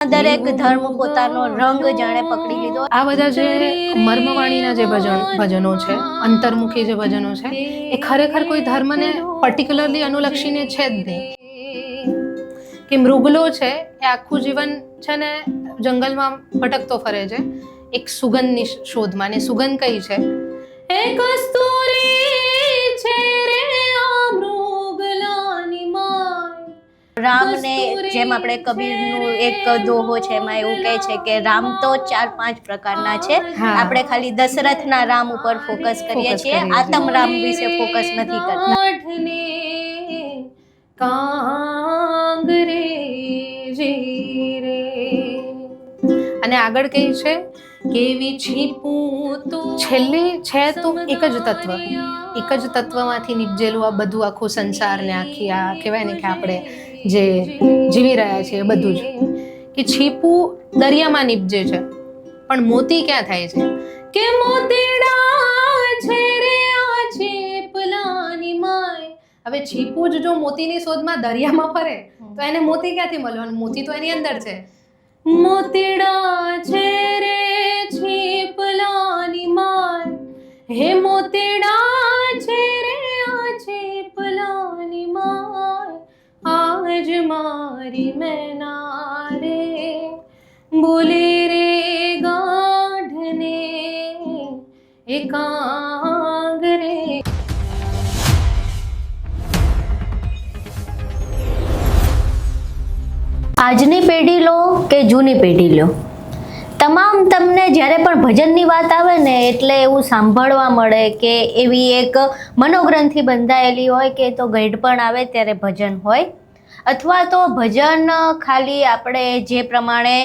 દરેક ધર્મ પોતાનો રંગ જાણે પકડી લીધો. આ બધા જે મર્મવાણીના જે ભજનો છે, અંતર્મુખી જે ભજનો છે, એ ખરેખર કોઈ ધર્મને પર્ટિક્યુલરલી અનુલક્ષીને છે જ નહીં. કે મૃગલો છે એ આખું જીવન છે ને જંગલમાં ભટકતો ફરે છે એક સુગંધની શોધમાં. ને સુગંધ કઈ છે? એ કસ્તુરી છે રે આ મૃગલાની માય. રામને જેમ આપણે કબીરનું એક દોહો છે એમાં એવું કહે છે કે રામ તો 4-5 પ્રકારના છે. આપણે ખાલી દશરથના રામ ઉપર ફોકસ કરીએ છીએ, આતમ રામ વિશે ફોકસ નથી કરતા. અને આગળ કઈ છે? કેવી છીપું તું. છેલ્લે છે તો એક જ તત્વમાંથી નિપજેલું આ બધું આખું સંસાર ને આખી આ કહેવાય ને કે આપણે જે જીવી રહ્યા છીએ બધું જ. કે છીપું દરિયામાં નીપજે છે પણ મોતી ક્યાં થાય છે? કે મોતીડા છે રે આ છીપલાની માય. હવે છીપું જ જો મોતીની શોધમાં દરિયામાં ફરે તો એને મોતી ક્યાંથી મળવાનું? મોતી તો એની અંદર છે. મોતીડા છે રે છીપલાની માય, હે મોતીડા છે રે આ છીપલાની માય, આજ મારી મેના રે બોલે રે ગાઢને એકાંગ રે. આજની પેઢી લો કે જૂની પેઢી લો, તમામ તમને જ્યારે પણ ભજનની વાત આવે ને એટલે એવું સાંભળવા મળે કે એવી એક મનોગ્રંથિ બંધાયેલી હોય કે તો ગઈઢપણ આવે ત્યારે ભજન હોય, અથવા તો ભજન ખાલી આપણે જે પ્રમાણે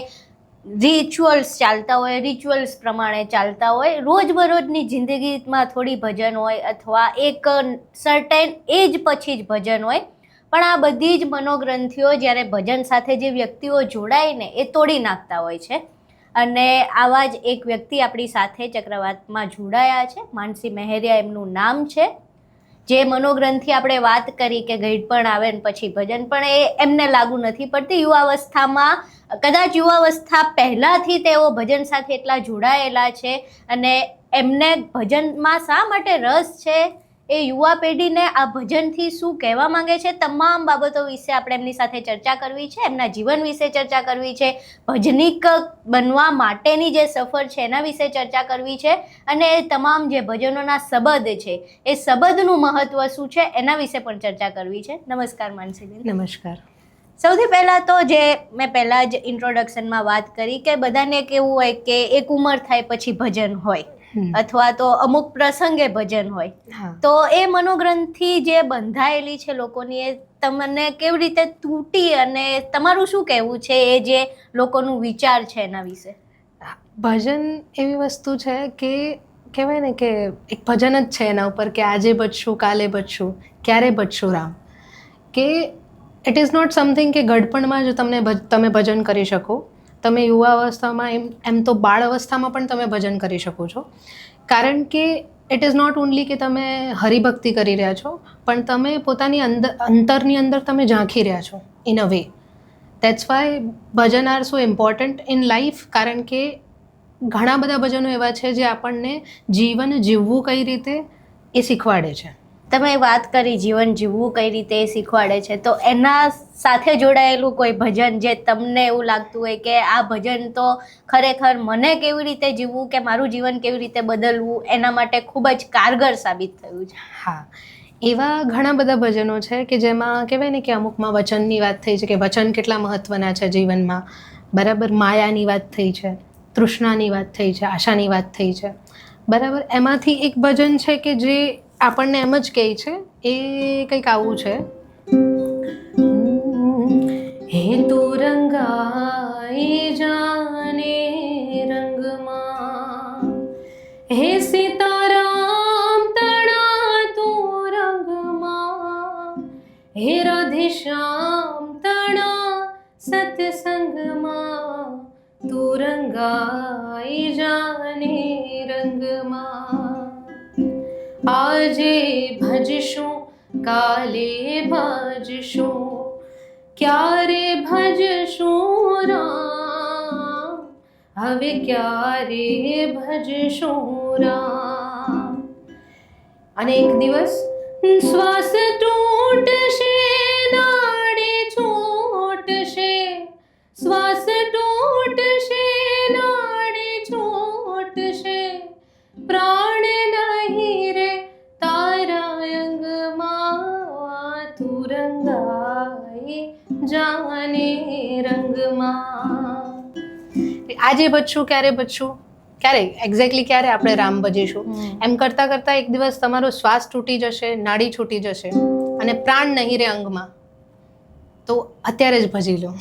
રિચ્યુઅલ્સ ચાલતા હોય રિચ્યુઅલ્સ પ્રમાણે ચાલતા હોય, રોજબરોજની જિંદગીમાં થોડી ભજન હોય અથવા એક સર્ટેન એજ પછી જ ભજન હોય. પણ આ બધી જ મનોગ્રંથિઓ જ્યારે ભજન સાથે જે વ્યક્તિઓ જોડાઈને એ તોડી નાખતા હોય છે. અને આવા જ એક વ્યક્તિ આપણી સાથે ચક્રવાતમાં જોડાયા છે. માનસી મહેરિયા એમનું નામ છે. જે મનોગ્રંથિ આપણે વાત કરી કે ગઈઢપણ આવે ને પછી ભજન, પણ એ એમને લાગુ નથી પડતી. યુવાવસ્થામાં કદાચ યુવાવસ્થા પહેલાંથી તેઓ ભજન સાથે એટલા જોડાયેલા છે અને એમને ભજનમાં શા માટે રસ છે, એ યુવા પેઢીને આ ભજનથી શું કહેવા માંગે છે, તમામ બાબતો વિશે આપણે એમની સાથે ચર્ચા કરવી છે. એમના જીવન વિશે ચર્ચા કરવી છે, ભજનિક બનવા માટેની જે સફર છે એના વિશે ચર્ચા કરવી છે, અને એ તમામ જે ભજનોના શબ્દ છે એ શબ્દનું મહત્વ શું છે એના વિશે પણ ચર્ચા કરવી છે. નમસ્કાર માનસીબેન. નમસ્કાર. સૌથી પહેલાં તો જે મેં પહેલાં જ ઇન્ટ્રોડક્શનમાં વાત કરી કે બધાને કેવું હોય કે એક ઉંમર થાય પછી ભજન હોય અથવા તો અમુક પ્રસંગે ભજન હોય. તો એ મનોગ્રંથિ જે બંધાયેલી છે લોકોની, એ તમને કેવી રીતે તૂટી અને તમારું શું કહેવું છે એ જે લોકોનું વિચાર છે એના વિશે? ભજન એવી વસ્તુ છે કે કહેવાય ને કે એક ભજન જ છે એના ઉપર કે આજે ભજશું, કાલે ભજશું, ક્યારે ભજશું રામ. કે ઇટ ઇઝ નોટ સમથિંગ કે ગડપણમાં જ તમે ભજન કરી શકો. તમે યુવાવસ્થામાં એમ તો બાળ અવસ્થામાં પણ તમે ભજન કરી શકો છો. કારણ કે ઇટ ઇઝ નોટ ઓનલી કે તમે હરિભક્તિ કરી રહ્યા છો, પણ તમે પોતાની અંતરની અંદર તમે ઝાંખી રહ્યા છો in a way. That's why Bhajan are so important in life. કારણ કે ઘણા બધા ભજનો એવા છે જે આપણને જીવન જીવવું કઈ રીતે એ શીખવાડે છે. તમે વાત કરી જીવન જીવવું કઈ રીતે શીખવાડે છે, તો એના સાથે જોડાયેલું કોઈ ભજન જે તમને એવું લાગતું હોય કે આ ભજન તો ખરેખર મને કેવી રીતે જીવવું કે મારું જીવન કેવી રીતે બદલવું એના માટે ખૂબ જ કારગર સાબિત થયું છે? હા, એવા ઘણા બધા ભજનો છે કે જેમાં કહેવાય ને કે અમુકમાં વચનની વાત થઈ છે કે વચન કેટલા મહત્ત્વના છે જીવનમાં. બરાબર, માયાની વાત થઈ છે, તૃષ્ણાની વાત થઈ છે, આશાની વાત થઈ છે. બરાબર, એમાંથી એક ભજન છે કે જે આપણને એમ જ કહે છે, એ કંઈક આવું છે. હે તું રંગાઈ જાને રંગમાં, હે સીતારામ તણા તું રંગમાં, હે રાધેશ્યામ તણા સત્સંગમાં, તું રંગાઈ જાને રંગમાં. આજે ભજશું, કાલે ભજશું, ક્યારે ભજશું રામ. હવે ક્યારે ભજશું રામ. અને એક દિવસ શ્વાસ તૂટશે, નાડી છૂટશે, શ્વાસ તૂટશે, નાડી છૂટશે, પ્રાણ નહીં રે તારા અંગમાં, તું રંગાઈ જાને રંગમાં. આજે બચશું ક્યારે બચશું, ક્યારે એક્ઝેક્ટલી ક્યારે આપણે રામ ભજીશું, એમ કરતાં કરતાં એક દિવસ તમારો શ્વાસ તૂટી જશે, નાડી છૂટી જશે અને પ્રાણ નહીં રે અંગમાં, તો અત્યારે જ ભજી લો.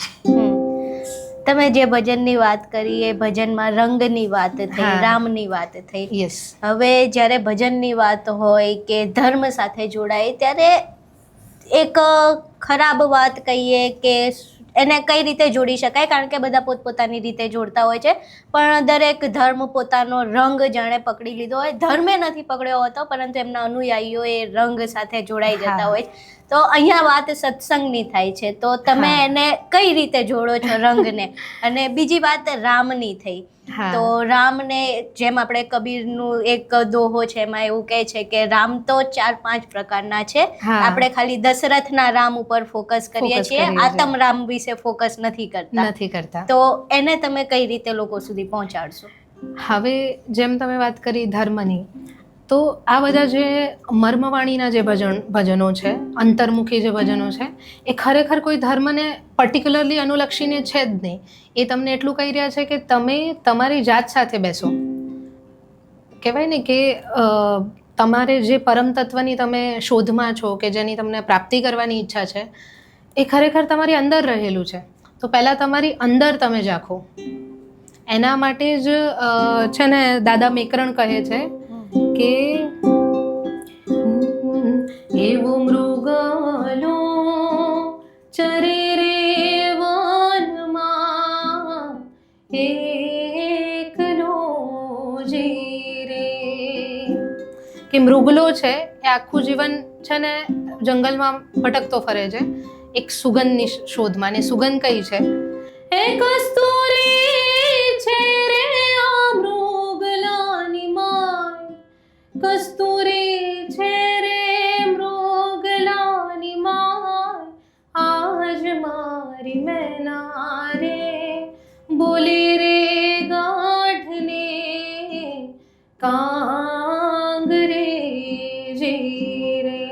તમે જે ભજનની વાત કરી એ ભજનમાં રંગની વાત થઈ, હા. રામની વાત થઈ. યસ. હવે જ્યારે ભજનની વાત હોય કે ધર્મ સાથે જોડાય ત્યારે એક ખરાબ વાત કહીએ કે એને કઈ રીતે જોડી શકાય, કારણ કે બધા પોતપોતાની રીતે જોડતા હોય છે, પણ દરેક ધર્મ પોતાનો રંગ જાણે પકડી લીધો હોય. ધર્મે નથી પકડ્યો હોતો, પરંતુ એમના અનુયાયીઓ એ રંગ સાથે જોડાઈ જતા હા. હોય છે. તો અહીંયા વાત સત્સંગની થાય છે, તો તમે હા. એને કઈ રીતે જોડો છો રંગને? અને બીજી વાત રામની થઈ, હા. તો રામને જેમ આપણે કબીરનું એક દોહો છે એમાં એવું કહે છે કે રામ તો 4-5 પ્રકારના છે, હા. આપણે ખાલી દશરથના રામ ઉપર ફોકસ કરીએ Focus છીએ, કરીએ છીએ. આતમ રામ વિશે ફોકસ નથી કરતા. નથી કરતા. તો એને તમે કઈ રીતે લોકો સુધી પહોંચાડશો? હવે જેમ તમે વાત કરી ધર્મની, તો આ બધા જે મર્મવાણીના જે ભજનો છે, અંતર્મુખી જે ભજનો છે, એ ખરેખર કોઈ ધર્મને પર્ટિક્યુલરલી અનુલક્ષીને છે જ નહીં. એ તમને એટલું કહી રહ્યા છે કે તમે તમારી જાત સાથે બેસો. કહેવાય ને કે તમારે જે પરમ તત્વની તમે શોધમાં છો, કે જેની તમને પ્રાપ્તિ કરવાની ઈચ્છા છે, એ ખરેખર તમારી અંદર રહેલું છે. તો પહેલાં તમારી અંદર તમે ઝાંખો. એના માટે જ છે ને દાદા મેકરણ કહે છે કે એવો મૃગલો ચરે રે વનમાં, એકલો જી રે. કે મૃગલો છે એ આખું જીવન છે ને જંગલમાં ભટકતો ફરે છે એક સુગંધની શોધમાં. ને સુગંધ કઈ છે? એ કસ્તુરી છે રે આ મૃગલાની માય, કસ્તુરી છે રે મૃગલાની માય, આજ મારી મેના રે બોલી રે ગાઢને કાંગરે જી રે.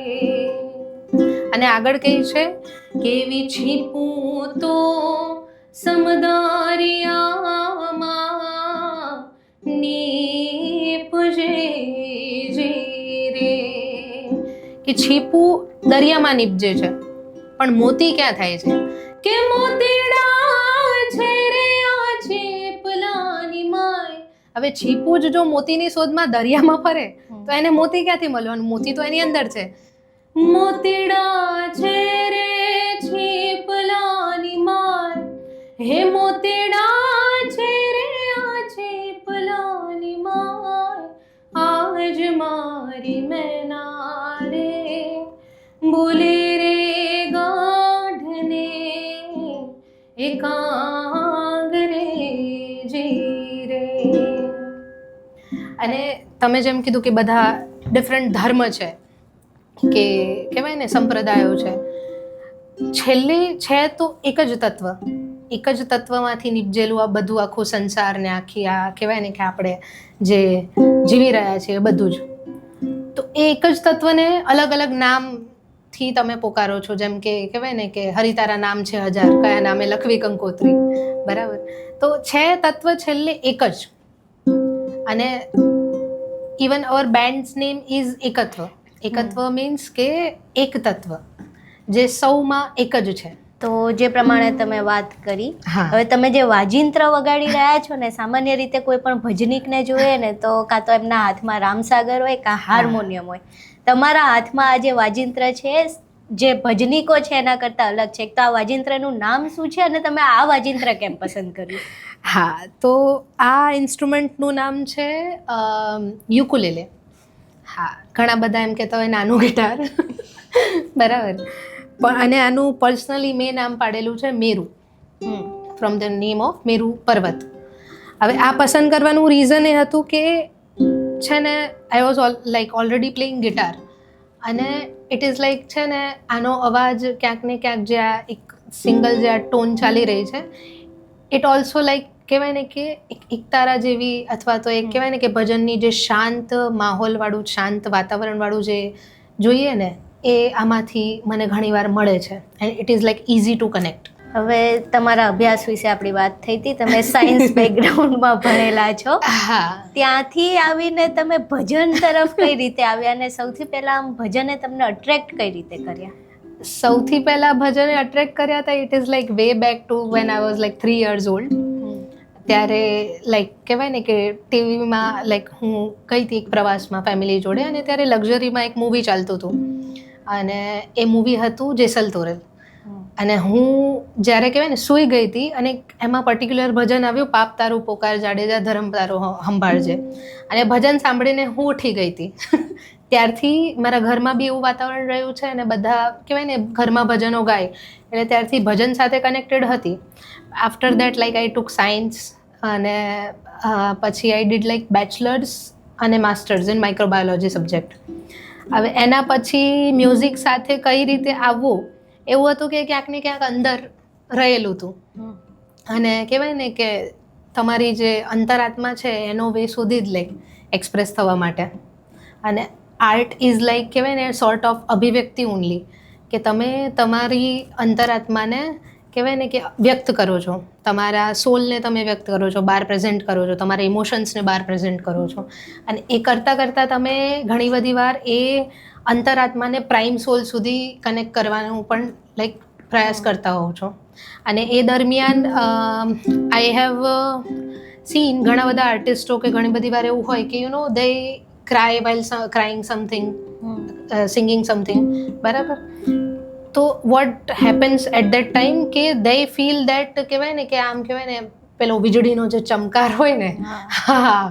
અને આગળ કઈ છે? કેવી છીપું તો સમદારિયામાં નીપજે જી રે. કે છીપું દરિયામાં નીપજે છે, પણ મોતી ક્યાં થાય છે? કે મોતીડા છે રે આ છીપલાની માય. હવે છીપું જ જો મોતીની શોધમાં દરિયામાં ફરે તો એને મોતી ક્યાંથી મળવાનું? મોતી તો એની અંદર છે. મોતીડા છે રે છીપલાની માય, હે મોતીડા છે રે આ છીપલાની માય, આજ મારી મેના રે બોલી રે ગાઢને એકાંગરે જી રે. અને તમે જેમ કીધું કે બધા ડિફરન્ટ ધર્મ છે, કે કહેવાય ને સંપ્રદાયો છે, છેલ્લે છે તો એક જ તત્વ. એક જ તત્વમાંથી નિપજેલું આ બધું આખું સંસાર ને આખી આ કહેવાય ને કે આપણે જે જીવી રહ્યા છીએ બધું જ. તો એ એક જ તત્વને અલગ અલગ નામથી તમે પોકારો છો. જેમ કે કહેવાય ને કે હરિતારા નામ છે 1000, કયા નામે લખવી કંકોત્રી, બરાબર? તો છે તત્વ છેલ્લે એક જ. અને even our bands name is Ekatva. Ekatva means કે એક તત્વ જે સૌમાં એક જ છે. તો જે પ્રમાણે તમે વાત કરી, હા. હવે તમે જે વાજિંત્ર વગાડી રહ્યા છો ને, સામાન્ય રીતે કોઈ પણ ભજનીકને જોઈએ ને તો કાં તો એમના હાથમાં રામસાગર હોય કાં હાર્મોનિયમ હોય. તમારા હાથમાં આ જે વાજિંત્ર છે જે ભજનીકો છે એના કરતાં અલગ છે. તો આ વાજિંત્રનું નામ શું છે અને તમે આ વાજિંત્ર કેમ પસંદ કર્યું? હા, તો આ ઇન્સ્ટ્રુમેન્ટનું નામ છે યુકુલેલે. હા, ઘણા બધા એમ કહેતા હોય નાનું ગિટાર, બરાબર, પણ અને આનું પર્સનલી મેં નામ પાડેલું છે Meru, from the name of Meru પર્વત. હવે આ પસંદ કરવાનું રીઝન એ હતું કે છે ને I was already playing guitar, અને ઇટ ઇઝ લાઈક છે ને આનો અવાજ ક્યાંક ને ક્યાંક જે આ એક સિંગલ જે આ ટોન ચાલી રહી છે, ઇટ ઓલ્સો લાઈક કહેવાય ને કે એક તારા જેવી, અથવા તો એક કહેવાય ને કે ભજનની જે શાંત માહોલવાળું, શાંત વાતાવરણવાળું જે જોઈએ ને, એ આમાંથી મને ઘણીવાર મળે છે. And it is like easy to connect. હવે તમારા અભ્યાસ વિશે આપણી વાત થઈ હતી, તમે સાયન્સ બેકગ્રાઉન્ડમાં ભણેલા છો. હા, ત્યાંથી આવીને તમે ભજન તરફ કઈ રીતે આવ્યા, અને સૌથી પહેલા આમ ભજને તમને અટ્રેક્ટ કઈ રીતે કર્યા? સૌથી પહેલા ભજને અટ્રેક્ટ કર્યા હતા, it is like way back to when I was like 3 years old. ત્યારે લાઈક કહેવાય ને કે ટીવીમાં લાઈક હું ગઈ હતી એક પ્રવાસમાં ફેમિલી જોડે, અને ત્યારે લક્ઝરીમાં એક મૂવી ચાલતું હતું, અને એ મૂવી હતું જેસલ તોરલ. અને હું જ્યારે કહેવાય ને સૂઈ ગઈ હતી, અને એમાં પર્ટિક્યુલર ભજન આવ્યું, પાપ તારું પોકાર જાડેજા ધરમ તારું સંભાળજે, અને ભજન સાંભળીને હું ઉઠી ગઈ હતી. ત્યારથી મારા ઘરમાં બી એવું વાતાવરણ રહ્યું છે, અને બધા કહેવાય ને ઘરમાં ભજનો ગાય, એટલે ત્યારથી ભજન સાથે કનેક્ટેડ હતી. After that like I took science, અને પછી આઈ ડીડ લાઈક બેચલર્સ અને માસ્ટર્સ ઇન માઇક્રોબાયોલોજી સબ્જેક્ટ. હવે એના પછી મ્યુઝિક સાથે કઈ રીતે આવવું, એવું હતું કે ક્યાંક ને ક્યાંક અંદર રહેલું હતું, અને કહેવાય ને કે તમારી જે અંતરાત્મા છે એનો વે શોધી જ લે એક્સપ્રેસ થવા માટે. અને આર્ટ ઇઝ લાઈક કહેવાય ને સોર્ટ ઓફ અભિવ્યક્તિ ઓનલી, કે તમે તમારી અંતરાત્માને કહેવાય ને કે વ્યક્ત કરો છો, તમારા સોલને તમે વ્યક્ત કરો છો, બહાર પ્રેઝન્ટ કરો છો, તમારા ઇમોશન્સને બહાર પ્રેઝન્ટ કરો છો. અને એ કરતાં કરતાં તમે ઘણી બધી વાર એ અંતરાત્માને પ્રાઇમ સોલ સુધી કનેક્ટ કરવાનો પણ લાઈક પ્રયાસ કરતા હોવ છો. અને એ દરમિયાન આઈ હેવ સીન ઘણા બધા આર્ટિસ્ટો કે ઘણી બધી વાર એવું હોય કે you know they cry while crying something, singing something, બરાબર. તો what happens at that time કે દે ફીલ દેટ કહેવાય ને કે આમ કહેવાય ને પેલો વીજળીનો જે ચમકાર હોય ને, હા,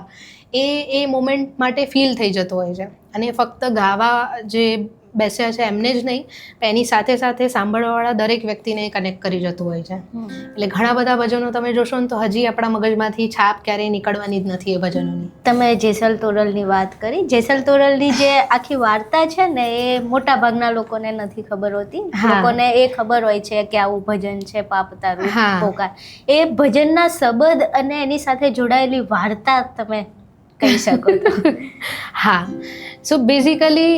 એ મોમેન્ટ માટે ફીલ થઈ જતો હોય છે. અને ફક્ત ગાવા જે બેસ્યા છે એમને જ નહીં, પણ એની સાથે સાથે સાંભળવાવાળા દરેક વ્યક્તિને કનેક્ટ કરી જતું હોય છે. એટલે ઘણા બધા ભજનો તમે જોશો ને તો હજી આપણા મગજમાંથી છાપ ક્યારેય નીકળવાની જ નથી એ ભજનોની. તમે જેસલ તોરલની વાત કરી. જેસલ તોરલની જે આખી વાર્તા છે ને, એ મોટા ભાગના લોકોને નથી ખબર હોતી. લોકોને એ ખબર હોય છે કે આવું ભજન છે, પાપ તારું પોકાર. એ ભજનના શબ્દ અને એની સાથે જોડાયેલી વાર્તા તમે કહી શકો તો? હા, સો બેઝિકલી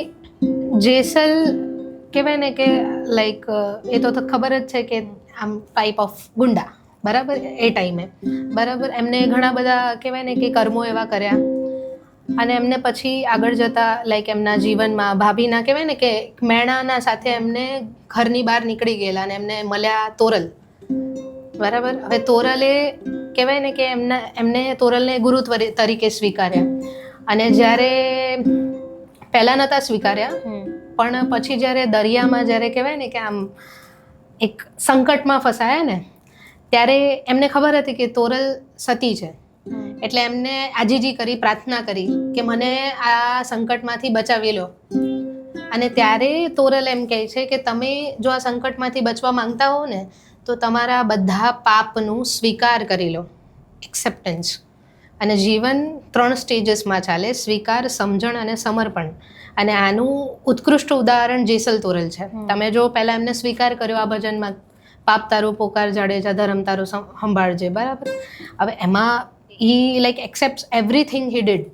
જેસલ કહેવાય ને કે લાઈક એ તો ખબર જ છે કે આમ ટાઈપ ઓફ ગુંડા, બરાબર, એ ટાઈમે, બરાબર. એમને ઘણા બધા કહેવાય ને કે કર્મો એવા કર્યા, અને એમને પછી આગળ જતાં લાઈક એમના જીવનમાં ભાભીના કહેવાય ને કે મેણાના સાથે એમને ઘરની બહાર નીકળી ગયેલા, અને એમને મળ્યા તોરલ, બરાબર. હવે તોરલે કહેવાય ને કે એમને તોરલને ગુરુ તરીકે સ્વીકાર્યા. અને જ્યારે પહેલાં નહોતા સ્વીકાર્યા, પણ પછી જ્યારે દરિયામાં જ્યારે કહેવાય ને કે આમ એક સંકટમાં ફસાયા ને, ત્યારે એમને ખબર હતી કે તોરલ સતી છે, એટલે એમને આજીજી કરી, પ્રાર્થના કરી કે મને આ સંકટમાંથી બચાવી લો. અને ત્યારે તોરલ એમ કહે છે કે તમે જો આ સંકટમાંથી બચવા માંગતા હો ને, તો તમારા બધા પાપનું સ્વીકાર કરી લો, એક્સેપ્ટન્સ. અને જીવન 3 સ્ટેજીસમાં ચાલે: સ્વીકાર, સમજણ અને સમર્પણ. અને આનું ઉત્કૃષ્ટ ઉદાહરણ જેસલ તોરલ છે. તમે જો પહેલાં એમને સ્વીકાર કર્યો આ ભજનમાં, પાપ તારું પોકાર જાડેજા ધરમ તારું સંભાળજે, બરાબર. હવે એમાં he like accept everything he did,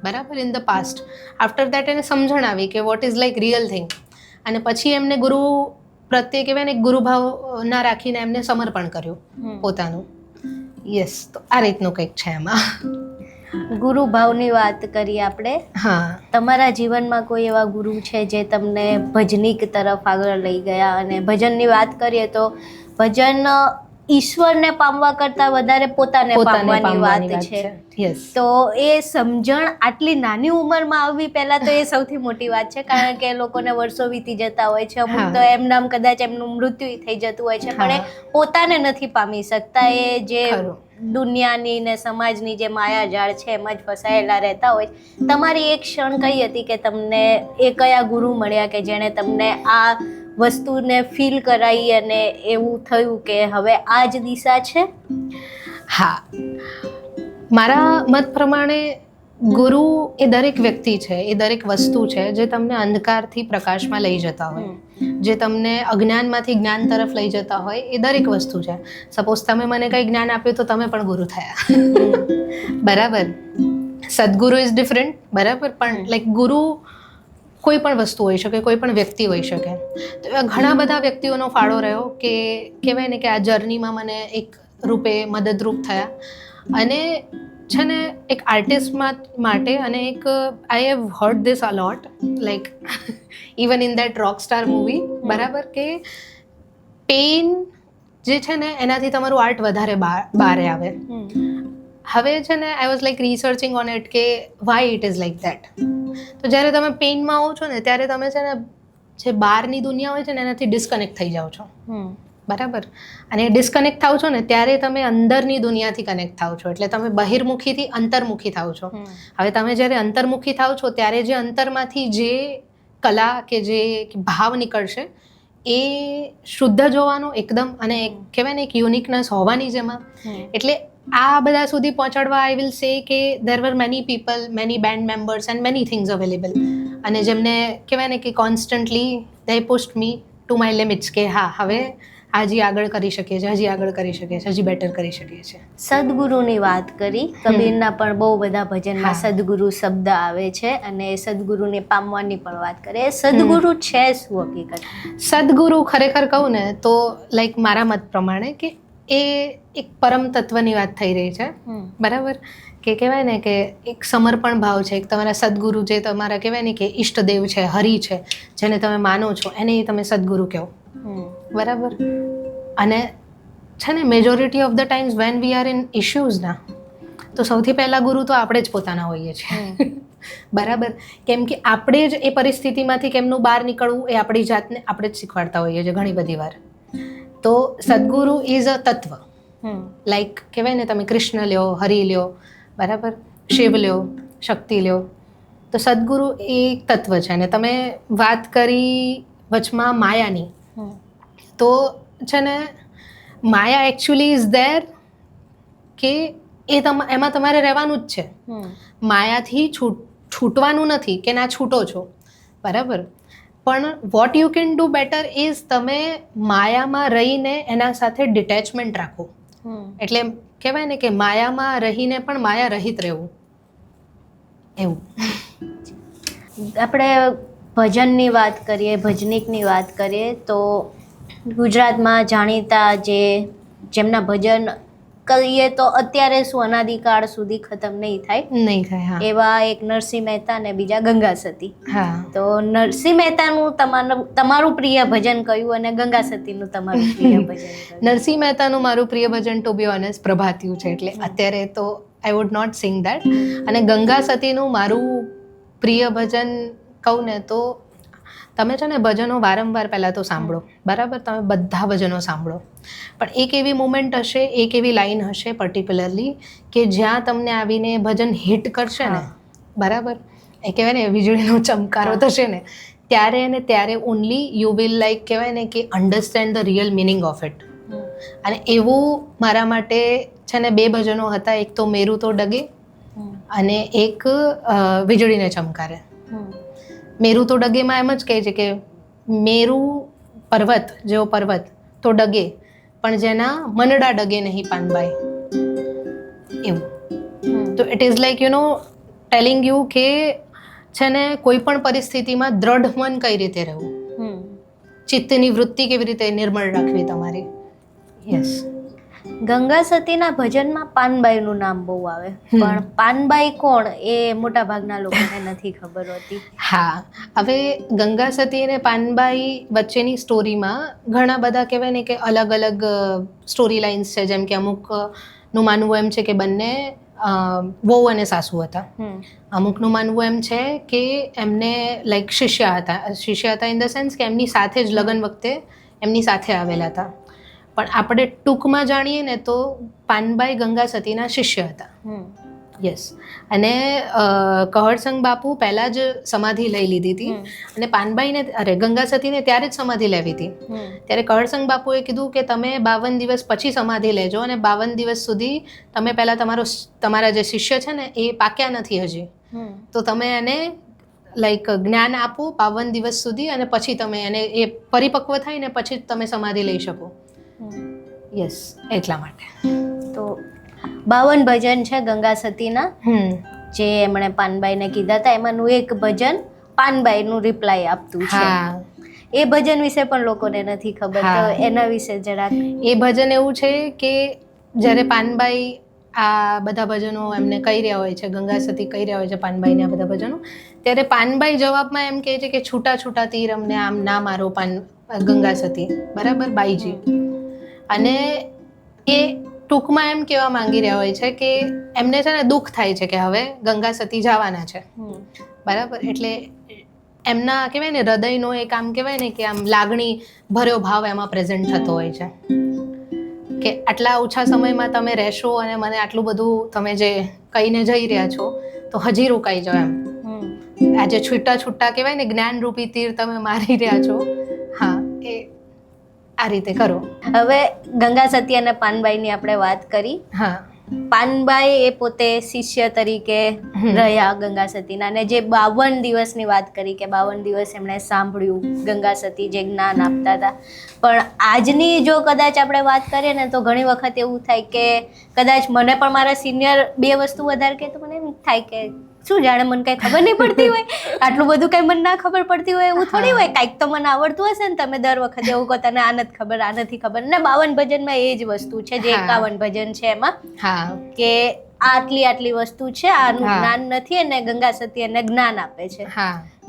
બરાબર, in the past. After that એને સમજણ આવી કે what is like real thing. અને પછી એમને ગુરુ પ્રત્યે કહેવાય ને ગુરુભાવ ના રાખીને એમને સમર્પણ કર્યું પોતાનું. યસ, તો આ રીતનું કંઈક છે એમાં. ગુરુ ભાવની વાત કરી આપણે. હા, તમારા જીવનમાં કોઈ એવા ગુરુ છે જે તમને ભજનિક તરફ આગળ લઈ ગયા? અને ભજનની વાત કરીએ તો ભજન ઈશ્વરને પામવા કરતાં વધારે પોતાને પામવાની વાત છે. તો એ સમજણ આટલી નાની ઉંમરમાં આવવી પહેલાં તો એ સૌથી મોટી વાત છે, કારણ કે લોકોને વર્ષો વીતી જતા હોય છે, અમુક તો એમનામ કદાચ એમનું મૃત્યુ થઈ જતું હોય છે, પણ એ પોતાને નથી પામી શકતા. એ જે દુનિયાની ને સમાજની જે માયાજાળ છે એમાં જ ફસાયેલા રહેતા હોય. તમારી એક ક્ષણ કઈ હતી કે તમને એ કયા ગુરુ મળ્યા કે જેણે તમને આ વસ્તુને ફીલ કરાવી અને એવું થયું કે હવે આ જ દિશા છે? હા, મારા મત પ્રમાણે ગુરુ એ દરેક વ્યક્તિ છે, એ દરેક વસ્તુ છે જે તમને અંધકારથી પ્રકાશમાં લઈ જતા હોય, જે તમને અજ્ઞાનમાંથી જ્ઞાન તરફ લઈ જતા હોય, એ દરેક વસ્તુ છે. સપોઝ તમે મને કંઈ જ્ઞાન આપ્યું તો તમે પણ ગુરુ થયા, બરાબર. સદગુરુ ઇઝ ડિફરન્ટ, બરાબર. પણ લાઈક ગુરુ કોઈ પણ વસ્તુ હોઈ શકે, કોઈ પણ વ્યક્તિ હોઈ શકે. તો એવા ઘણા બધા વ્યક્તિઓનો ફાળો રહ્યો કે કહેવાય ને કે આ જર્નીમાં મને એક રૂપે મદદરૂપ થયા. અને છે ને એક આર્ટિસ્ટ માટે અને એક I have heard this a lot, like even in that rock star movie, બરાબર, કે પેઇન જે છે ને એનાથી તમારું આર્ટ વધારે બહાર આવે. હવે છે ને I was like researching on it કે why it is like that. તો જ્યારે તમે પેઇનમાં હો છો ને ત્યારે તમે છે ને જે બહારની દુનિયા હોય છે ને એનાથી ડિસ્કનેક્ટ થઈ જાઓ છો, બરાબર. અને ડિસ્કનેક્ટ થાવ છો ને ત્યારે તમે અંદરની દુનિયાથી કનેક્ટ થાવ છો, એટલે તમે બહિર્મુખીથી અંતર્મુખી થાવ છો. હવે તમે જ્યારે અંતર્મુખી થાવ છો ત્યારે જે અંતરમાંથી જે કલા કે જે ભાવ નીકળશે એ શુદ્ધ જોવાનો એકદમ, અને કહેવાય ને એક યુનિકનેસ હોવાની જેમાં. એટલે આ બધા સુધી પહોંચાડવા આઈ વિલ સે કે there were many people, many band members and many things available. અને જેમને કહેવાય ને કે constantly they pushed me to my limits, કે હા હવે હજી આગળ કરી શકીએ છીએ, હજી આગળ કરી શકીએ છીએ, હજી બેટર કરી શકીએ છીએ. સદગુરુની વાત કરી, કબીરના પણ બહુ બધા ભજનમાં સદગુરુ શબ્દ આવે છે, અને સદગુરુને પામવાની પણ વાત કરે. સદગુરુ છે શું હકીકત? સદગુરુ ખરેખર કહું ને તો લાઈક મારા મત પ્રમાણે કે એ એક પરમ તત્વની વાત થઈ રહી છે, બરાબર. કે કહેવાય ને કે એક સમર્પણ ભાવ છે, એક તમારા સદગુરુ જે તમારા કહેવાય ને કે ઈષ્ટદેવ છે, હરિ છે, જેને તમે માનો છો, એને તમે સદગુરુ કહો, બરાબર. અને છે ને majority of the times when we are in issues ના, તો સૌથી પહેલા ગુરુ તો આપણે જ પોતાના હોઈએ છીએ, બરાબર. કેમ કે આપણે જ એ પરિસ્થિતિમાંથી કેમનું બહાર નીકળવું એ આપણી જાતને આપણે જ શીખવાડતા હોઈએ છીએ ઘણી બધી વાર. તો સદગુરુ ઇઝ અ તત્વ, લાઈક કહેવાય ને તમે કૃષ્ણ લ્યો, હરિ લ્યો, બરાબર, શિવ લ્યો, શક્તિ લ્યો. તો સદગુરુ એ એક તત્વ છે. અને તમે વાત કરી વચમાં માયાની, તો છે ને માયા એકચ્યુઅલી ઇઝ ધેર, કે એમાં તમારે રહેવાનું જ છે. માયાથી છૂટવાનું નથી કે ના છૂટો છો, બરાબર. પણ what you can do better is તમે માયામાં રહીને એના સાથે ડિટેચમેન્ટ રાખો. એટલે કહેવાય ને કે માયામાં રહીને પણ માયા રહિત રહેવું, એવું. આપણે ભજનની વાત કરીએ, ભજનિકની વાત કરીએ, તો ગુજરાતમાં જાણીતા જેમના ભજન કહીએ તો અત્યારે શું અનાદિકાળ સુધી ખતમ નહીં થાય, એવા એક નરસિંહ મહેતા ને બીજા ગંગા સતી. તો નરસિંહ મહેતાનું તમારું પ્રિય ભજન કયું અને ગંગા સતીનું તમારું પ્રિય ભજન કયું? નરસિંહ મહેતાનું મારું પ્રિય ભજન ટુ બી ઓનેસ્ટ પ્રભાતિયું છે, એટલે અત્યારે તો I would not sing that. અને ગંગા સતીનું મારું પ્રિય ભજન કહું ને તો તમે છે ને ભજનો વારંવાર પહેલાં તો સાંભળો, બરાબર. તમે બધા ભજનો સાંભળો, પણ એક એવી મુમેન્ટ હશે, એક એવી લાઈન હશે પર્ટિક્યુલરલી કે જ્યાં તમને આવીને ભજન હિટ કરશે ને, બરાબર, એ કહેવાય ને વીજળીનો ચમકારો થશે ને, ત્યારે ને ત્યારે ઓનલી યુ વિલ લાઈક કહેવાય ને કે understand the real meaning of it. અને એવું મારા માટે છે ને બે ભજનો હતા, એક તો મેરુ તો ડગે અને એક વીજળીને ચમકારે. મેરુ તો ડગેમાં એમ જ કહે છે કે મેરુ પર્વત જેવો પર્વત તો ડગે, પણ જેના મનડા ડગે નહીં પાનબાઈ, એવું. તો it is like you know telling you કે છે ને કોઈ પણ પરિસ્થિતિમાં દ્રઢ મન કઈ રીતે રહેવું, ચિત્તની વૃત્તિ કેવી રીતે નિર્મળ રાખવી તમારી. યસ. ગંગા સતીના ભજનમાં પાનબાઈનું નામ બહુ આવે, પણ પાનબાઈ કોણ એ મોટા ભાગના લોકોને નથી ખબર હોતી. હા, હવે ગંગા સતી અને પાનબાઈ વચ્ચેની સ્ટોરીમાં ઘણા બધા કહેવાય ને કે અલગ અલગ સ્ટોરી લાઇન્સ છે. જેમ કે અમુકનું માનવું એમ છે કે બંને વહુ અને સાસુ હતા, અમુકનું માનવું એમ છે કે એમને લાઈક શિષ્ય હતા ઇન ધ સેન્સ કે એમની સાથે જ લગ્ન વખતે એમની સાથે આવેલા હતા. પણ આપણે ટૂંકમાં જાણીએ ને તો પાનબાઈ ગંગા સતીના શિષ્ય હતા, યસ. અને કહરસંગ બાપુ પહેલાં જ સમાધિ લઈ લીધી હતી અને પાનબાઈને ગંગા સતીને ત્યારે જ સમાધિ લેવી હતી. ત્યારે કહરસંગ બાપુએ કીધું કે તમે 52 દિવસ પછી સમાધિ લેજો અને 52 દિવસ સુધી તમે પહેલાં તમારા જે શિષ્ય છે ને એ પાક્યા નથી હજી, તો તમે એને લાઈક જ્ઞાન આપો 52 દિવસ સુધી અને પછી તમે એને એ પરિપક્વ થાય ને પછી જ તમે સમાધિ લઈ શકો. યસ, એટલા માટે. તો 52 ભજન છે ગંગા સતીના, જે એમણે પાનબાઈને કીધા હતા, એમાંનું એક ભજન પાનબાઈનું રિપ્લાય આપતું છે. એ ભજન વિશે પણ લોકોને નથી ખબર, તો એના વિશે જરાક. એ ભજન એવું છે કે જ્યારે પાનબાઈ આ બધા ભજનો એમને કહી રહ્યા હોય છે, ગંગા સતી કહી રહ્યા હોય છે પાનબાઈને આ બધા ભજનો, ત્યારે પાનબાઈ જવાબમાં એમ કહે છે કે છૂટા છૂટા તીર અમને આમ ના મારો ગંગા સતી, બરાબર બાઈજી. અને એ ટૂંકમાં એમ કહેવા માંગી રહ્યા હોય છે કે એમને છે ને દુઃખ થાય છે કે હવે ગંગા સતી જવાના છે, બરાબર. એટલે એમના કહેવાય ને હૃદયનો એક આમ કહેવાય ને કે આમ લાગણી ભર્યો ભાવ એમાં પ્રેઝન્ટ થતો હોય છે કે આટલા ઓછા સમયમાં તમે રહેશો અને મને આટલું બધું તમે જે કહીને જઈ રહ્યા છો તો હજી રોકાઈ જાઓ એમ. આજે છૂટા છૂટા કહેવાય ને જ્ઞાનરૂપી તીર તમે મારી રહ્યા છો, હા, એ આ રીતે કરો. હવે ગંગા સતી અને પાનબાઈની આપણે વાત કરી. હા, પાનબાઈ એ પોતે શિષ્ય તરીકે રહ્યા ગંગા સતીના, અને જે 52 દિવસની વાત કરી કે 52 દિવસ એમણે સાંભળ્યું ગંગા સતી જે જ્ઞાન આપતા હતા. પણ આજની જો કદાચ આપણે વાત કરીએ ને તો ઘણી વખત એવું થાય કે કદાચ મને પણ મારા સિનિયર 2 વસ્તુ વધારે કહે તો મને એમ થાય કે શું જાણે મને કઈ ખબર નહીં પડતી હોય, આટલું બધું કઈ મને ના ખબર પડતી હોય એવું થોડી હોય. કાંઈક તો મને આવડતું હશે ને, તમે દર વખતે એવું કહો તને આ નથી ખબર, આ નથી ખબર. ને 52 ભજનમાં એ જ વસ્તુ છે, જે 51 ભજન છે એમાં, કે આટલી વસ્તુ છે, આનું જ્ઞાન નથી, અને ગંગા સતી એને જ્ઞાન આપે છે.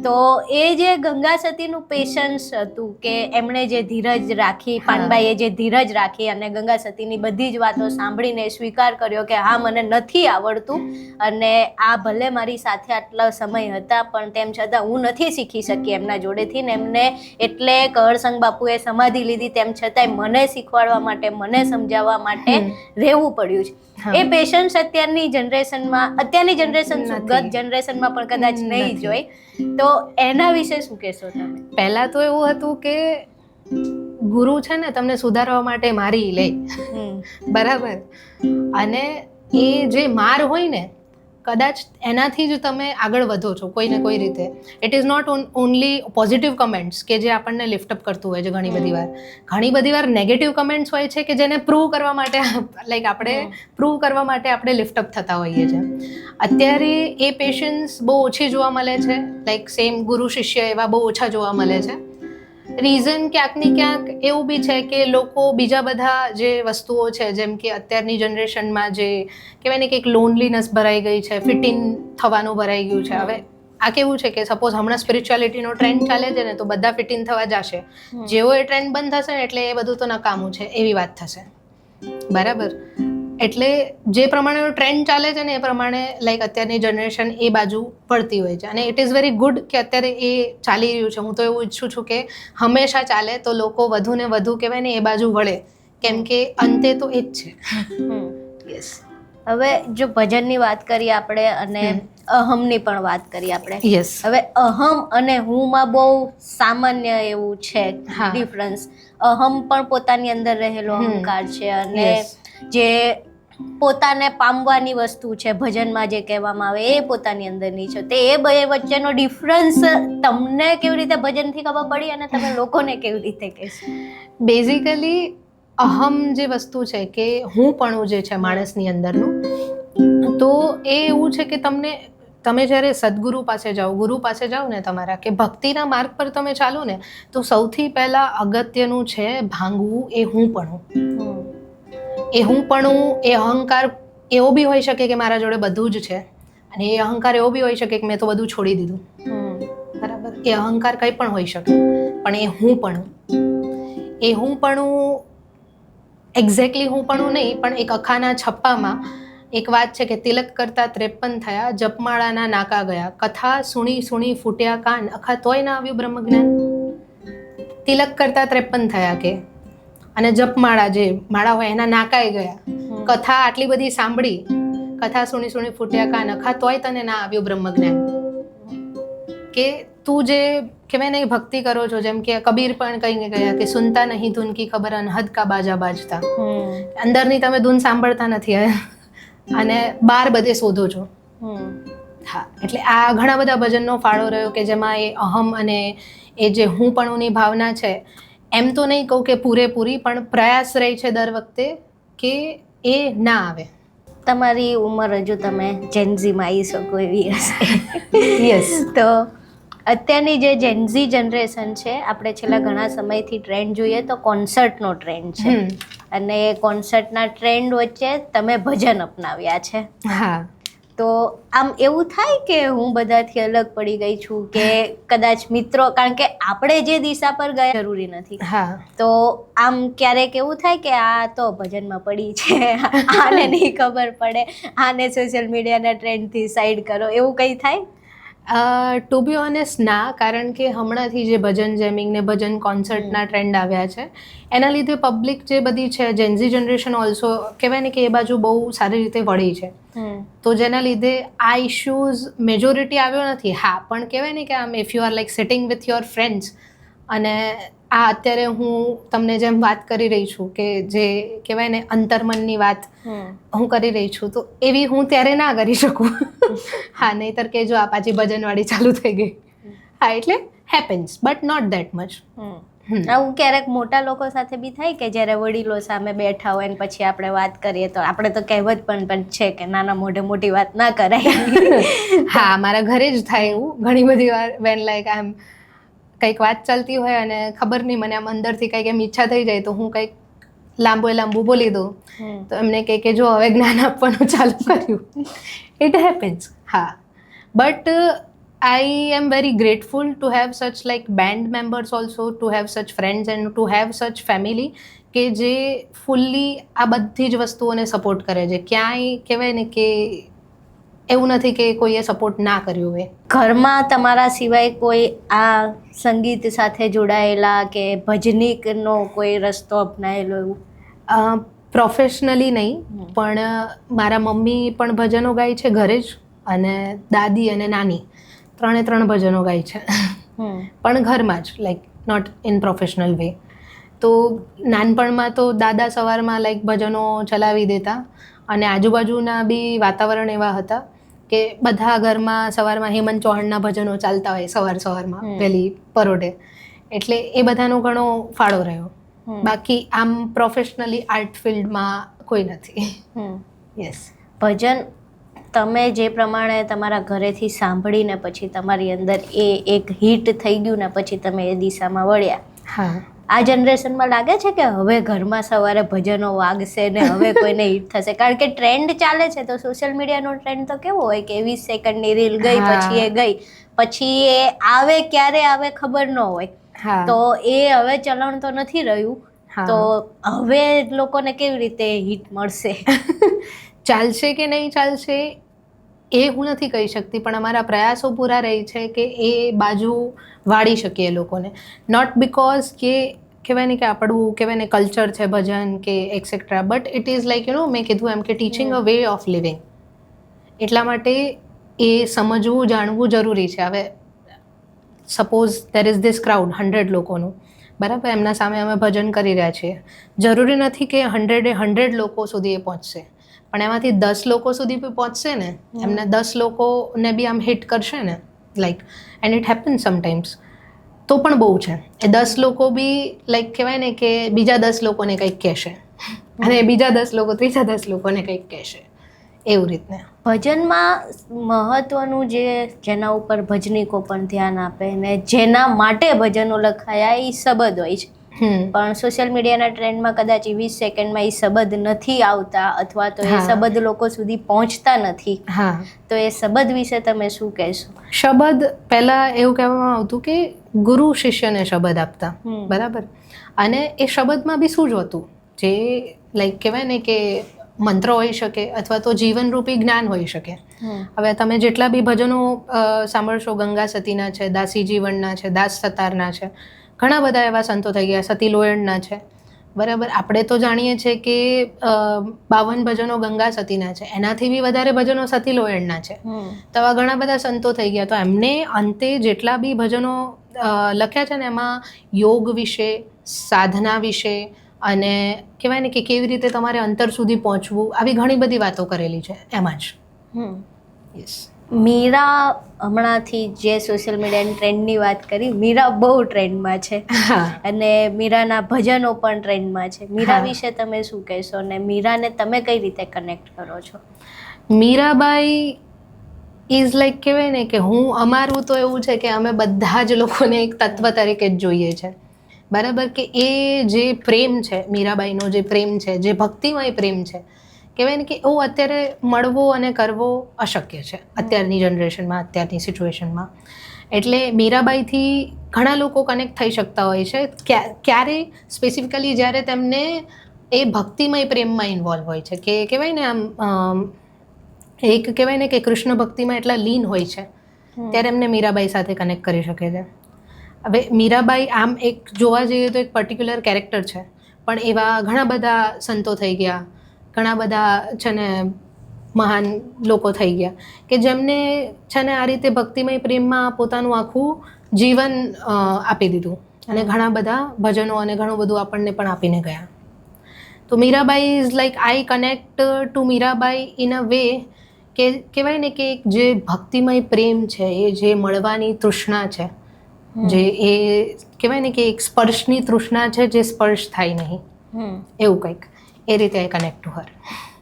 તો એ જે ગંગા સતીનું પેશન્સ હતું કે એમણે જે ધીરજ રાખી, પાનબાઈએ જે ધીરજ રાખી અને ગંગા સતીની બધી જ વાતો સાંભળીને સ્વીકાર કર્યો કે હા મને નથી આવડતું અને આ ભલે મારી સાથે આટલા સમય હતા પણ તેમ છતાં હું નથી શીખી શકી એમના જોડેથી, ને એમને એટલે કહરસંગ બાપુએ સમાધિ લીધી, તેમ છતાંય મને શીખવાડવા માટે, મને સમજાવવા માટે રહેવું પડ્યું છે. એ પેશન્સ અત્યારની જનરેશનમાં ગત જનરેશનમાં પણ કદાચ નહીં જોઈ. તો એના વિશે શું કહેશો તમે? પહેલા તો એવું હતું કે ગુરુ છે ને તમને સુધારવા માટે મારી લે, બરાબર, અને એ જે માર હોય ને કદાચ એનાથી જ તમે આગળ વધો છો કોઈ ને કોઈ રીતે. It is not only positive comments કે જે આપણને લિફ્ટઅપ કરતું હોય છે. ઘણી બધી વાર નેગેટિવ કમેન્ટ્સ હોય છે કે જેને પ્રૂવ કરવા માટે આપણે લિફ્ટઅપ થતા હોઈએ છીએ. અત્યારે એ પેશન્સ બહુ ઓછી જોવા મળે છે, લાઈક સેમ ગુરુ શિષ્ય એવા બહુ ઓછા જોવા મળે છે. રીઝન ક્યાંક ને ક્યાંક એવું બી છે કે લોકો બીજા બધા જે વસ્તુઓ છે, જેમ કે અત્યારની જનરેશનમાં જે કહેવાય ને કે એક લોનલીનેસ ભરાઈ ગઈ છે, ફિટ ઇન થવાનું ભરાઈ ગયું છે. હવે આ કેવું છે કે સપોઝ હમણાં સ્પિરિચ્યુઆલિટીનો ટ્રેન્ડ ચાલે છે ને તો બધા ફિટ ઇન થવા જશે, જેવો એ ટ્રેન્ડ બંધ થશે ને એટલે એ બધું તો નકામું છે એવી વાત થશે, બરાબર. એટલે જે પ્રમાણેનો ટ્રેન્ડ ચાલે છે ને એ પ્રમાણે લાઈક અત્યારની જનરેશન એ બાજુ પડતી હોય છે, અને ઇટ ઇઝ વેરી ગુડ કે અત્યારે એ ચાલી રહ્યું છે. હું તો એવું ઈચ્છું છું કે હંમેશા ચાલે તો લોકો વધુ ને વધુ કહેવાય ને એ બાજુ વળે, કેમ કે અંતે તો એ જ છે. યસ. હવે જો ભજનની વાત કરીએ આપણે અને અહમની પણ વાત કરીએ આપણે. યસ. હવે અહમ અને હુંમાં બહુ સામાન્ય એવું છે ડિફરન્સ. અહમ પણ પોતાની અંદર રહેલો અહંકાર છે, અને જે પોતાને પામવાની વસ્તુ છે ભજનમાં જે કહેવામાં આવે એ પોતાની અંદરની છે. તે એ બે વચ્ચેનો ડિફરન્સ તમને કેવી રીતે ભજનથી ખબર પડી અને તમે લોકોને કેવી રીતે કહેશો? બેઝિકલી અહમ જે વસ્તુ છે કે હુંપણું જે છે માણસની અંદરનું, તો એ એવું છે કે તમે જ્યારે સદગુરુ પાસે જાઓ, ગુરુ પાસે જાઓ ને તમારા, કે ભક્તિના માર્ગ પર તમે ચાલો ને, તો સૌથી પહેલાં અગત્યનું છે ભાંગવું એ હુંપણું. એ હુંપણું, એ અહંકાર એવો બી હોઈ શકે કે મારા જોડે બધું જ છે, અને એ અહંકાર એવો બી હોઈ શકે કે મેં તો બધું છોડી દીધું, બરાબર. એ અહંકાર કંઈ પણ હોઈ શકે, પણ એ હુંપણું એક્ઝેક્ટલી હુંપણું નહીં, પણ એક અખાના છપ્પામાં એક વાત છે કે તિલક કરતા 53 થયા, જપમાળાના નાકા ગયા, કથા સુણી સુણી ફૂટ્યા કાન, અખા તોય ના આવ્યું બ્રહ્મજ્ઞાન. તિલક કરતા 53 થયા કે, અને જપમાળા જે માળા હોય એના નાકાઈ ગયા, કથા આટલી બધી સાંભળી કથા સુણી સુણી ફૂટ્યા કાન અખા તોય તને ના આવ્યું બ્રહ્મજ્ઞાન. કે તું જે કહેવાય ને ભક્તિ કરો છો, જેમ કે કબીર પણ કહીને ગયા કે સુનતા નહીં ધૂન કી ખબર અનહદ કા બાજા બાજતા. અંદરની તમે ધૂન સાંભળતા નથી અને બહાર બધે શોધો છો. હા, એટલે આ ઘણા બધા ભજનનો ફાળો રહ્યો કે જેમાં એ અહમ અને એ જે હું પણુની ભાવના છે, એમ તો નહીં કહું કે પૂરેપૂરી, પણ પ્રયાસ રહી છે દર વખતે કે એ ના આવે. તમારી ઉંમર હજુ તમે જેનઝીમાં આવી શકો એવી હશે. યસ. તો અત્યારની જે જેનઝી જનરેશન છે, આપણે છેલ્લા ઘણા સમયથી ટ્રેન્ડ જોઈએ તો કોન્સર્ટનો ટ્રેન્ડ છે, અને કોન્સર્ટના ટ્રેન્ડ વચ્ચે તમે ભજન અપનાવ્યા છે. હા. તો આમ એવું થાય કે હું બધાથી અલગ પડી ગઈ છું, કે કદાચ મિત્રો, કારણ કે આપણે જે દિશા પર ગયા જરૂરી નથી. હા. તો આમ ક્યારેક એવું થાય કે આ તો ભજનમાં પડી છે, આને નહીં ખબર પડે, આને સોશિયલ મીડિયાના ટ્રેન્ડથી સાઈડ કરો, એવું કંઈ થાય? ટુ બી ઓનેસ્ટ ના, કારણ કે હમણાંથી જે ભજન જેમિંગ ને ભજન કોન્સર્ટના ટ્રેન્ડ આવ્યા છે, એના લીધે પબ્લિક જે બધી છે, જેનઝી જનરેશન ઓલ્સો કહેવાય ને કે એ બાજુ બહુ સારી રીતે વળી છે. તો જેના લીધે આ ઇશ્યુઝ મેજોરિટી આવ્યો નથી. હા, પણ કહેવાય ને કે આમ if you are like sitting with your friends, અને આ અત્યારે હું તમને જેમ વાત કરી રહી છું કે જે કહેવાય ને અંતર્મનની વાત હું કરી રહી છું, તો એવી હું ત્યારે ના કરી શકું. હા, નહીંતર કે જો આ પાછી ભજનવાળી ચાલુ થઈ ગઈ. હા, એટલે happens, but not that much. આવું ક્યારેક મોટા લોકો સાથે બી થાય કે જ્યારે વડીલો સામે બેઠા હોય ને પછી આપણે વાત કરીએ તો આપણે તો કહેવત પણ છે કે નાના મોઢે મોટી વાત ના કરાય. હા, મારા ઘરે જ થાય એવું ઘણી બધી વાર. વેન લાઈક આમ કંઈક વાત ચાલતી હોય અને ખબર નહીં, મને આમ અંદરથી કંઈક એમ ઈચ્છા થઈ જાય તો હું કંઈક લાંબુ બોલી દઉં, તો એમને કહે કે જો હવે જ્ઞાન આપવાનું ચાલુ કર્યું. It happens. હા, but I am very grateful to have such like band members also, to have such friends and to have such family કે જે ફૂલ્લી આ બધી જ વસ્તુઓને સપોર્ટ કરે છે. ક્યાંય કહેવાય ને કે એવું નથી કે કોઈએ સપોર્ટ ના કર્યો હોય. ઘરમાં તમારા સિવાય કોઈ આ સંગીત સાથે જોડાયેલા કે ભજનીકનો કોઈ રસ્તો અપનાયેલો એવું? પ્રોફેશનલી નહીં, પણ મારા મમ્મી પણ ભજનો ગાય છે ઘરે જ, અને દાદી અને નાની ત્રણે ભજનો ગાય છે, પણ ઘરમાં જ, like not in professional way. તો નાનપણમાં તો દાદા સવારમાં લાઈક ભજનો ચલાવી દેતા, અને આજુબાજુના બી વાતાવરણ એવા હતા કે બધા ઘરમાં સવારમાં હેમંત ચૌહાણના ભજનો ચાલતા હોય સવારમાં વહેલી પરોઢે, એટલે એ બધાનો ઘણો ફાળો રહ્યો. બાકી આમ પ્રોફેશનલી આર્ટ ફિલ્ડમાં કોઈ નથી. યસ. ભજન તમે જે પ્રમાણે તમારા ઘરેથી સાંભળીને પછી તમારી અંદર એ એક હિટ થઈ ગયું ને પછી તમે એ દિશામાં વળ્યા. હા. આ જનરેશનમાં લાગે છે કે હવે ઘરમાં સવારે ભજનો વાગશે ને હવે કોઈને હિટ થશે? કારણ કે ટ્રેન્ડ ચાલે છે, તો સોશિયલ મીડિયાનો ટ્રેન્ડ તો કેવો હોય કે 20 સેકન્ડની રીલ ગઈ પછી એ ગઈ, પછી એ આવે ક્યારે આવે ખબર ન હોય. તો એ હવે ચલણ તો નથી રહ્યું. તો હવે લોકોને કેવી રીતે હિટ મળશે? ચાલશે કે નહીં ચાલશે એ હું નથી કહી શકતી, પણ અમારા પ્રયાસો પૂરા રહી છે કે એ બાજુ વાળી શકીએ લોકોને. નોટ બિકોઝ કે કહેવાય ને કે આપણું કહેવાય ને કલ્ચર છે ભજન કે et cetera, but it is like મેં કીધું એમ કે teaching a way of living. એટલા માટે એ સમજવું જાણવું જરૂરી છે. હવે suppose there is this crowd 100 લોકોનું, બરાબર, એમના સામે અમે ભજન કરી રહ્યા છીએ, જરૂરી નથી કે 100 લોકો સુધી એ પહોંચશે, પણ એમાંથી 10 લોકો સુધી બી પહોંચશે ને, એમને 10 લોકોને બી આમ હિટ કરશે ને, like, and it happen sometimes, તો પણ બહુ છે. એ 10 લોકો બી લાઈક કહેવાય ને કે બીજા 10 લોકોને કંઈક કહેશે, અને બીજા 10 લોકો ત્રીજા 10 લોકોને કંઈક કહેશે, એવું રીતને. ભજનમાં મહત્વનું જેના ઉપર ભજનીકો પણ ધ્યાન આપે ને જેના માટે ભજનો લખાયા એ શબ્દ હોય છે. પણ સોશિયલ મીડિયાના ટ્રેન્ડમાં કદાચ 20 સેકન્ડમાં એ શબ્દ નથી આવતા, અથવા તો એ શબ્દ લોકો સુધી પહોંચતા નથી. તો એ શબ્દ વિશે તમે શું કહેશો? શબ્દ પહેલાં એવું કહેવામાં આવતું કે ગુરુ શિષ્યને શબ્દ આપતા, બરાબર, અને એ શબ્દમાં બી શું જ હતું, જે લાઈક કહેવાય ને કે મંત્ર હોઈ શકે અથવા તો જીવનરૂપી જ્ઞાન હોઈ શકે. હવે તમે જેટલા બી ભજનો સાંભળશો, ગંગા સતીના છે, દાસી જીવનના છે, દાસ સતારના છે, ઘણા બધા એવા સંતો થઈ ગયા, સતી લોયણના છે, બરાબર. આપણે તો જાણીએ છીએ કે 52 ભજનો ગંગા સતીના છે, એનાથી બી વધારે ભજનો સતી લોયણના છે. તો આવા ઘણા બધા સંતો થઈ ગયા. તો એમને અંતે જેટલા બી ભજનો લખ્યા છે ને એમાં યોગ વિશે, સાધના વિશે અને કહેવાય ને કે કેવી રીતે તમારે અંતર સુધી પહોંચવું, આવી ઘણી બધી વાતો કરેલી છે એમાં જ. યસ. મીરા, હમણાંથી જે સોશિયલ મીડિયાની ટ્રેન્ડની વાત કરી, મીરા બહુ ટ્રેન્ડમાં છે અને મીરાના ભજનો પણ ટ્રેન્ડમાં છે. મીરા વિશે તમે શું કહેશો અને મીરાને તમે કઈ રીતે કનેક્ટ કરો છો? મીરાબાઈ ઇઝ લાઈક કહેવાય ને કે અમારું તો એવું છે કે અમે બધા જ લોકોને એક તત્વ તરીકે જ જોઈએ છે. બરાબર. કે એ જે પ્રેમ છે, મીરાબાઈનો જે પ્રેમ છે, જે ભક્તિમય પ્રેમ છે, કહેવાય ને કે એવું અત્યારે મળવો અને કરવો અશક્ય છે અત્યારની જનરેશનમાં, અત્યારની સિચ્યુએશનમાં. એટલે મીરાબાઈથી ઘણા લોકો કનેક્ટ થઈ શકતા હોય છે. ક્યારે સ્પેસિફિકલી જ્યારે તેમને એ ભક્તિમય પ્રેમમાં ઇન્વોલ્વ હોય છે, કે કહેવાય ને આમ એક કહેવાય ને કે કૃષ્ણ ભક્તિમાં એટલા લીન હોય છે, ત્યારે એમને મીરાબાઈ સાથે કનેક્ટ કરી શકે છે. હવે મીરાબાઈ આમ એક જોવા જઈએ તો એક પર્ટિક્યુલર કેરેક્ટર છે, પણ એવા ઘણા બધા સંતો થઈ ગયા, ઘણા બધા છે ને મહાન લોકો થઈ ગયા કે જેમને છે ને આ રીતે ભક્તિમય પ્રેમમાં પોતાનું આખું જીવન આપી દીધું અને ઘણા બધા ભજનો અને ઘણું બધું આપણને પણ આપીને ગયા. તો Mirabai is like I connect to Mirabai in a way કે કહેવાય ને કે જે ભક્તિમય પ્રેમ છે, એ જે મળવાની તૃષ્ણા છે, જે એ કહેવાય ને કે એક સ્પર્શની તૃષ્ણા છે જે સ્પર્શ થાય નહીં, એવું કંઈક એ રીતે આઈ કનેક્ટ ટુ હર.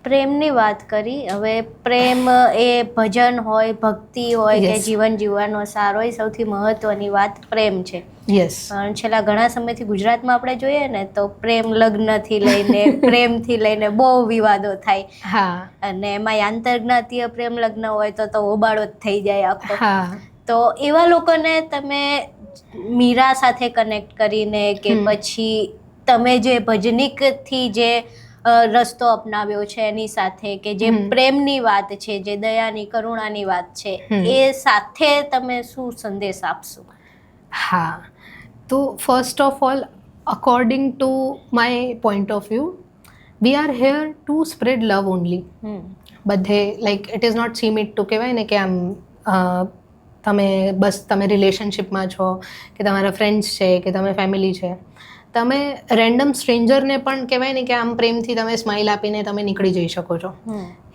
પ્રેમની વાત કરી. હવે પ્રેમ એ ભજન હોય, ભક્તિ હોય કે જીવન જીવવાનો સાર હોય, સૌથી મહત્વની વાત પ્રેમ છે. યસ. પણ છેલ્લા ઘણા સમયથી ગુજરાતમાં આપણે જોઈએ ને તો પ્રેમ લગ્નથી લઈને પ્રેમથી લઈને બહુ વિવાદો થાય. હા. અને એમાં આંતરજ્ઞાતીય પ્રેમ લગ્ન હોય તો હોબાળો જ થઈ જાય આખો. હા. તો એવા લોકોને તમે મીરા સાથે કનેક્ટ કરીને કે પછી તમે જે ભજનિકથી જે રસ્તો અપનાવ્યો છે એની સાથે, કે જે પ્રેમની વાત છે, જે દયાની, કરુણાની વાત છે, એ સાથે તમે શું સંદેશ આપશો? હા. તો first of all, according to my point of view, we are here to spread love only. બધે લાઈક ઇટ ઇઝ નોટ સીમિટ ટુ કહેવાય ને કે આમ તમે રિલેશનશિપમાં છો કે તમારા ફ્રેન્ડ્સ છે કે તમે ફેમિલી છે, તમે રેન્ડમ સ્ટ્રેન્જરને પણ કહેવાય ને કે આમ પ્રેમથી તમે સ્માઇલ આપીને તમે નીકળી જઈ શકો છો.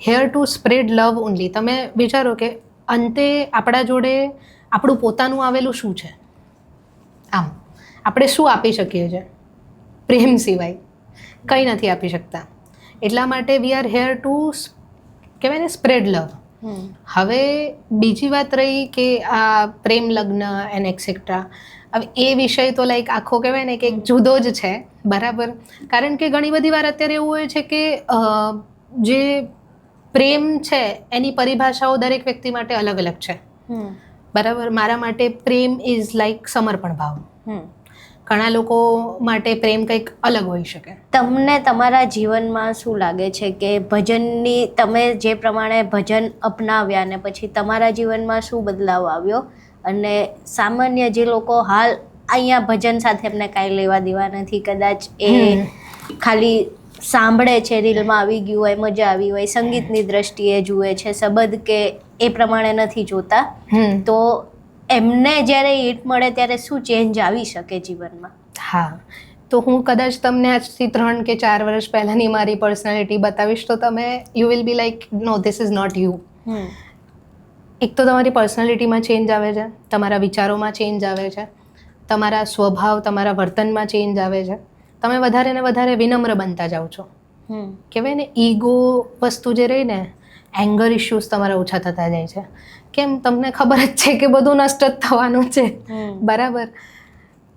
Hair to spread love only. તમે વિચારો કે અંતે આપણા જોડે આપણું પોતાનું આવેલું શું છે? આમ આપણે શું આપી શકીએ છીએ પ્રેમ સિવાય? કંઈ નથી આપી શકતા. એટલા માટે વી આર હેર ટુ કહેવાય ને સ્પ્રેડ લવ. હવે બીજી વાત રહી કે આ પ્રેમ લગ્ન એન્ડ એક્સેટ્રા, હવે એ વિષય તો લાઈક આખો કહેવાય ને કે એક જુદો જ છે. બરાબર. કારણ કે ઘણી બધી વાર અત્યારે એવું હોય છે કે જે પ્રેમ છે એની પરિભાષાઓ દરેક વ્યક્તિ માટે અલગ અલગ છે. બરાબર. મારા માટે પ્રેમ ઇઝ લાઈક સમર્પણ ભાવ. ઘણા લોકો માટે પ્રેમ કંઈક અલગ હોઈ શકે. તમને તમારા જીવનમાં શું લાગે છે કે ભજનની, તમે જે પ્રમાણે ભજન અપનાવ્યા ને પછી તમારા જીવનમાં શું બદલાવ આવ્યો? અને સામાન્ય જે લોકો હાલ અહીંયા ભજન સાથે એમને કાંઈ લેવા દેવા નથી, કદાચ એ ખાલી સાંભળે છે, રીલમાં આવી ગયું હોય, મજા આવી હોય, સંગીતની દ્રષ્ટિએ જુએ છે, શબ્દ કે એ પ્રમાણે નથી જોતા, તો એમને જ્યારે હિટ મળે ત્યારે શું ચેન્જ આવી શકે જીવનમાં? હા. તો હું કદાચ તમને આજથી 3 કે 4 વર્ષ પહેલાંની મારી પર્સનાલિટી બતાવીશ તો તમે you will be like no, this is not you. એક તો તમારી પર્સનાલિટીમાં ચેન્જ આવે છે, તમારા વિચારોમાં ચેન્જ આવે છે, તમારા સ્વભાવ, તમારા વર્તનમાં ચેન્જ આવે છે, તમે વધારે ને વધારે વિનમ્ર બનતા જાઓ છો. કહેવાય ને ઈગો વસ્તુ જે રહી ને, એંગર ઇશ્યુઝ તમારા ઓછા થતા જાય છે. કેમ? તમને ખબર જ છે કે બધું નષ્ટ જ થવાનું છે. બરાબર.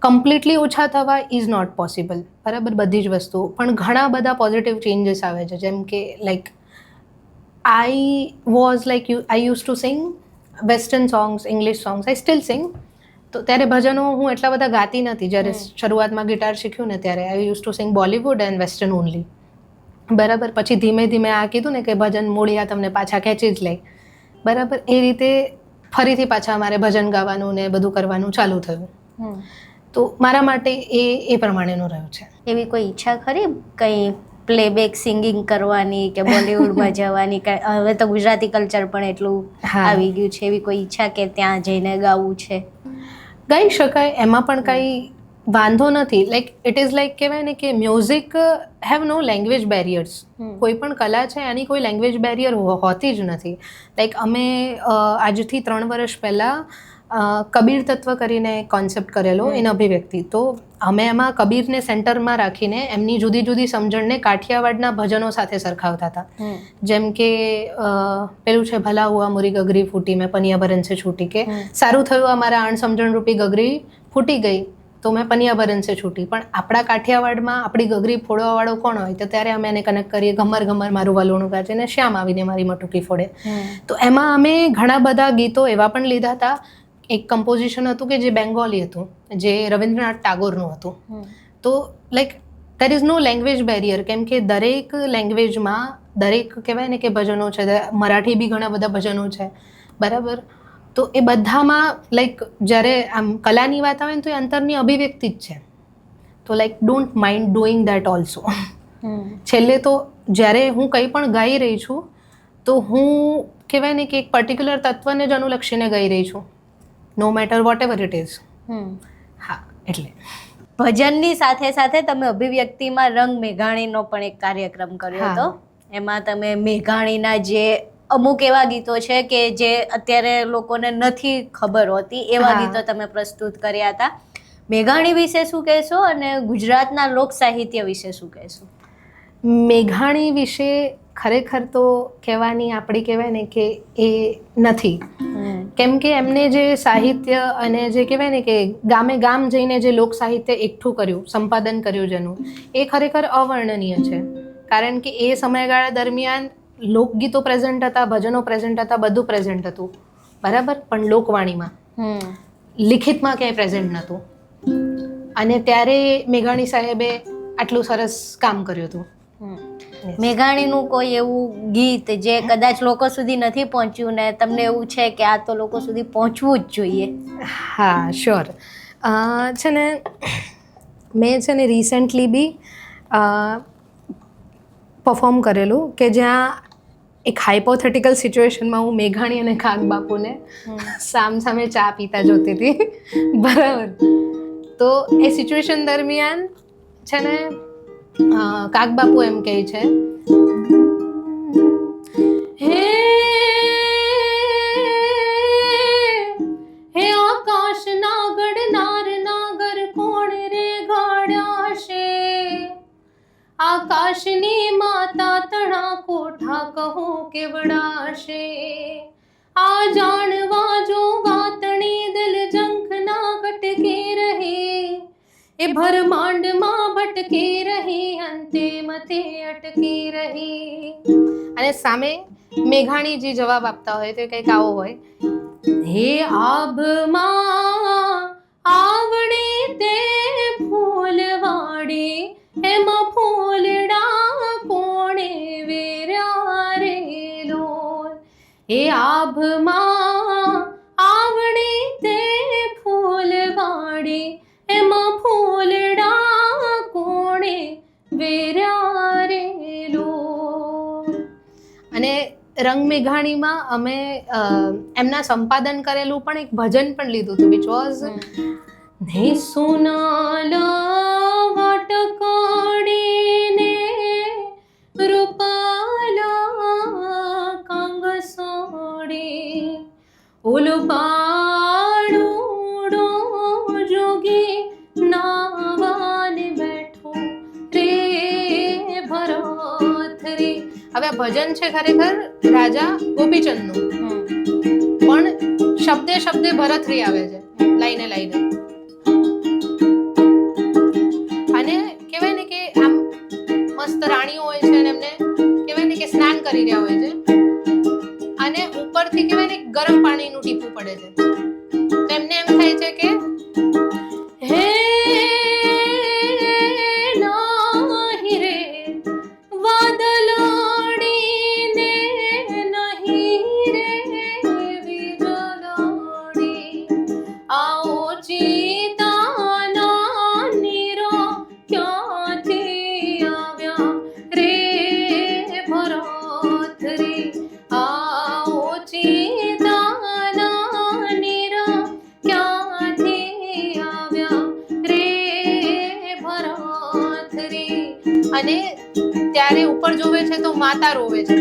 કમ્પ્લીટલી ઓછા થવા ઇઝ નોટ પોસિબલ. બરાબર. બધી જ વસ્તુ, પણ ઘણા બધા પોઝિટિવ ચેન્જીસ આવે છે. જેમ કે like I use to sing western songs, English songs, I still sing. તો ત્યારે ભજનો હું એટલા બધા ગાતી નથી. જ્યારે શરૂઆતમાં ગિટાર શીખ્યું ને ત્યારે આઈ use to Singh Bollywood and western only. બરાબર. પછી ધીમે ધીમે આ કીધું ને કે ભજન મૂળિયા તમને પાછા ખેંચી જ લે. બરાબર. એ રીતે ફરીથી પાછા અમારે ભજન ગાવાનું ને બધું કરવાનું ચાલુ થયું. તો મારા માટે એ પ્રમાણેનું રહ્યું છે. એવી કોઈ ઈચ્છા ખરી કંઈ પ્લેબેક સિંગિંગ કરવાની કે બોલિવૂડમાં જવાની? હવે તો ગુજરાતી કલ્ચર પણ એટલું આવી ગયું છે. એવી કોઈ ઈચ્છા કે ત્યાં જઈને ગાવું છે? ગાઈ શકાય, એમાં પણ કંઈ વાંધો નથી. લાઈક ઇટ ઇઝ લાઈક કહેવાય ને કે music have no language barriers. કોઈ પણ કલા છે એની કોઈ લેંગ્વેજ બેરિયર હોતી જ નથી. લાઈક અમે આજથી 3 વર્ષ પહેલાં કબીર તત્વ કરીને કોન્સેપ્ટ કરેલો એન અભિવ્યક્તિ. તો અમે એમાં કબીરને સેન્ટરમાં રાખીને એમની જુદી જુદી સમજણને કાઠિયાવાડના ભજનો સાથે સરખાવતા હતા. જેમ કે પેલું છે ભલા હુઆ મુરી ગગરી ફૂટી મેં પનિયા ભરન સે છૂટી, કે સારું થયું અમારા અણસમજણ રૂપી ગગરી ફૂટી ગઈ તો મેં પનિયા ભરન સે છૂટી. પણ આપણા કાઠિયાવાડમાં આપણી ગગરી ફોડવાવાળો કોણ હોય? તો ત્યારે અમે એને કનેક્ટ કરીએ ઘમર ઘમર મારું વલોણું ગાજે ને શ્યામ આવીને મારી મટુકી ફોડે. તો એમાં અમે ઘણા બધા ગીતો એવા પણ લીધા હતા. એક કમ્પોઝિશન હતું કે જે બેંગોલી હતું, જે રવિન્દ્રનાથ ટાગોરનું હતું. તો like there is no language barrier, કેમ કે દરેક લેંગ્વેજમાં દરેક કહેવાય ને કે ભજનો છે. મરાઠી બી ઘણા બધા ભજનો છે, બરાબર? તો એ બધામાં લાઈક જ્યારે આમ કલાની વાત આવે ને તો એ અંતરની અભિવ્યક્તિ જ છે. તો like don't mind doing that also. છેલ્લે તો જ્યારે હું કંઈ પણ ગાઈ રહી છું તો હું કહેવાય ને કે એક પર્ટિક્યુલર તત્વને જ અનુલક્ષીને ગાઈ રહી છું, no matter whatever it is. હા, એટલે ભજનની સાથે સાથે તમે અભિવ્યક્તિમાં રંગ મેઘાણીનો પણ એક કાર્યક્રમ કર્યો હતો. એમાં તમે મેઘાણીના જે અમુક એવા ગીતો છે કે જે અત્યારે લોકોને નથી ખબર હોતી એવા ગીતો તમે પ્રસ્તુત કર્યા હતા. મેઘાણી વિશે શું કહેશો અને ગુજરાતના લોક સાહિત્ય વિશે શું કહેશો? મેઘાણી વિશે ખરેખર તો કહેવાની આપણી કહેવાય ને કે એ નથી, કેમ કે એમને જે સાહિત્ય અને જે કહેવાય ને કે ગામે ગામ જઈને જે લોક સાહિત્ય એકઠું કર્યું, સંપાદન કર્યું જેનું, એ ખરેખર અવર્ણનીય છે. કારણ કે એ સમયગાળા દરમિયાન લોકગીતો પ્રેઝન્ટ હતા, ભજનો પ્રેઝન્ટ હતા, બધું પ્રેઝન્ટ હતું, બરાબર? પણ લોકવાણીમાં, લિખિતમાં ક્યાંય પ્રેઝન્ટ નહોતું. અને ત્યારે મેઘાણી સાહેબે આટલું સરસ કામ કર્યું હતું. મેઘાણીનું કોઈ એવું ગીત જે કદાચ લોકો સુધી નથી પહોંચ્યું ને તમને એવું છે કે આ તો લોકો સુધી પહોંચવું જ જોઈએ? હા, શ્યોર. છે ને, મેં છે ને રિસેન્ટલી બી પરફોર્મ કરેલું કે જ્યાં એક હાઇપોથેટિકલ સિચ્યુએશનમાં હું મેઘાણી અને કાગબાપુને સામે ચા પીતા જોતી હતી, બરાબર? તો એ સિચ્યુએશન દરમિયાન છે ને કાગબાપુ એમ કહે છે, હે હે આકાશ નાગડ નાર નાગર કોણ રે ગાડ્યા છે, આકાશની માતા તણા કોઠા કહો કેવડાશે, આ જાણવા જો વાતણી દિલ ઝંખના કટકી રહી, એ ભરમાંડમાં ભટકી રહી, અંતે મતે અટકી રહી. અને સામે મેઘાણીજી જવાબ આપતા હોય તો કંઈક આવો હોય, હે આભમાં આવડી તે ફૂલવાડી, એમાં ફૂલડા કોણે વેર્યા રે લોલ, એ આભમાં આવડી તે ફૂલવાડી, એમાં ફૂલડા કોણે વેર્યા રે લોલ. અને રંગ મેઘાણીમાં અમે એમના સંપાદન કરેલું પણ એક ભજન પણ લીધું હતું, વિચ વોઝ ને સુનાલા વાટકાડીને રૂપાલા કાંગ સોડી, ઉલપાડુડો જોગી નાવાને બેઠો રે ભરથરી. હવે આ ભજન છે ખરેખર રાજા ગોપીચંદનું, પણ શબ્દે શબ્દે ભરથરી આવે છે, લાઈને લાઈને. અને કહેવાય ને કે આમ મસ્ત રાણીઓ હોય છે અને એમને કહેવાય ને કે સ્નાન કરી રહ્યા હોય છે અને ઉપરથી કહેવાય ને ગરમ પાણીનું ટીપું પડે છે, તો એમને એમ થાય છે કે હે નાહી રે વાદલાડીને, નહીં રે વીજળાડી, આવો ચીતાના ત્યારે ઉપર જોવે છે તો માતા રોવે છે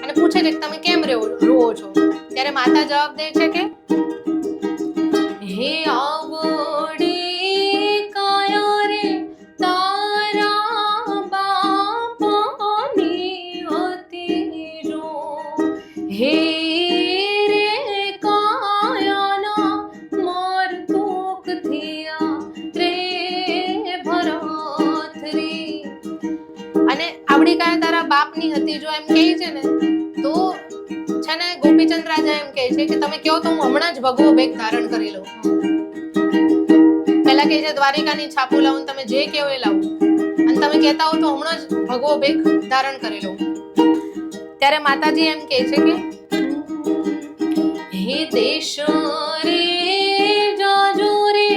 અને પૂછે છે કે તમે કેમ રોવો છો? ત્યારે માતા જવાબ દે છે કે હે આવડી કાયા રે તારા બાપાની હતી જો, હે રે કાયાના મરતુક થયા રે ભરતરી. અને આવડી કાયા તારા બાપની હતી જો એમ કહે છે ને તો છે ને ગોપીચંદ રાજા એમ કહે છે કે તમે કહો તો હું હમણાં જ ભગવો બેગ ધારણ કરી લઉં. પહેલા કહે છે દ્વારિકાની છાપું લાવું, તમે જે કહો એ લાવું, અને તમે કહેતા હો તો હમણાં જ ભગવો બેગ ધારણ કરી લઉં. ત્યારે માતાજી એમ કહે છે કે હે દેશ રે જાજો રે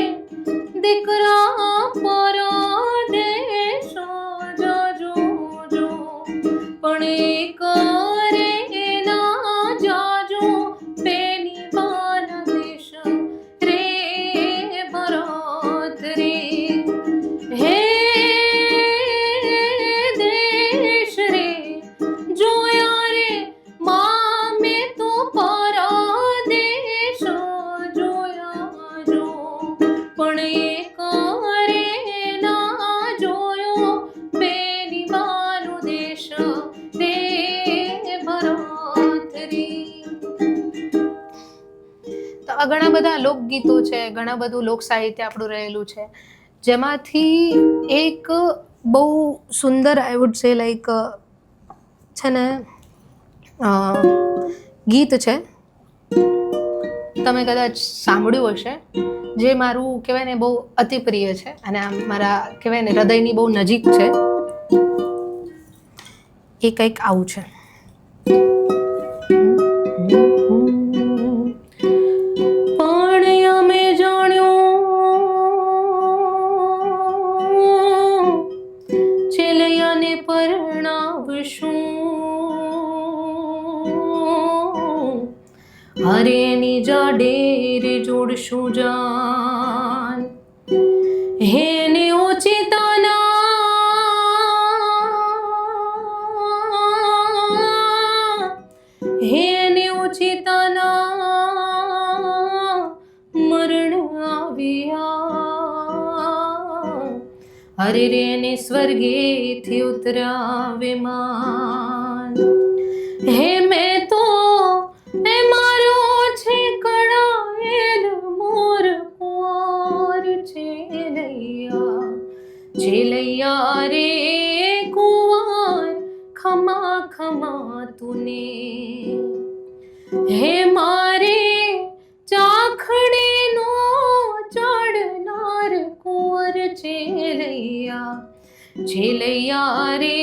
દીકરા પરદેશ જાજો જો, પણ એક રે ના જાજો બેની બાના દેશ રે ભરત રે. હે દેશ રે જોયા રે મામે તો પરદેશ જોયા જો, પણ એક રે ના જોયો બેની બાનો દેશ રે ભરત રે. તો આ ઘણા બધા લોકગીતો છે, ઘણા બધું લોક સાહિત્ય આપણું રહેલું છે, જેમાંથી એક બહુ સુંદર આઈ વુડ સે લાઈક છે ને ગીત છે, તમે કદાચ સાંભળ્યું હશે, જે મારું કહેવાય ને બહુ અતિ પ્રિય છે અને આમ મારા કહેવાય ને હૃદયની બહુ નજીક છે. એ કંઈક આવું છે. પણ અમે જાણ્યું ચેલૈયાને પરણાવશું, હરેની જાડેર જોડશું જાન, હેને ઓચિતાના હેને ઓચિતાના મરણ આવ્યા, હરે રેને સ્વર્ગેથી ઉતર્યા વિમાન. હે મેં તો એ મારો છે કડાયેલ મોર કુંવર ચેલૈયા, ચેલૈયા રે કુંવર ખમા ખમા તુને. હે મારે ચાખડીનો ચડનાર કુંવર ચેલૈયા, ચેલૈયા રે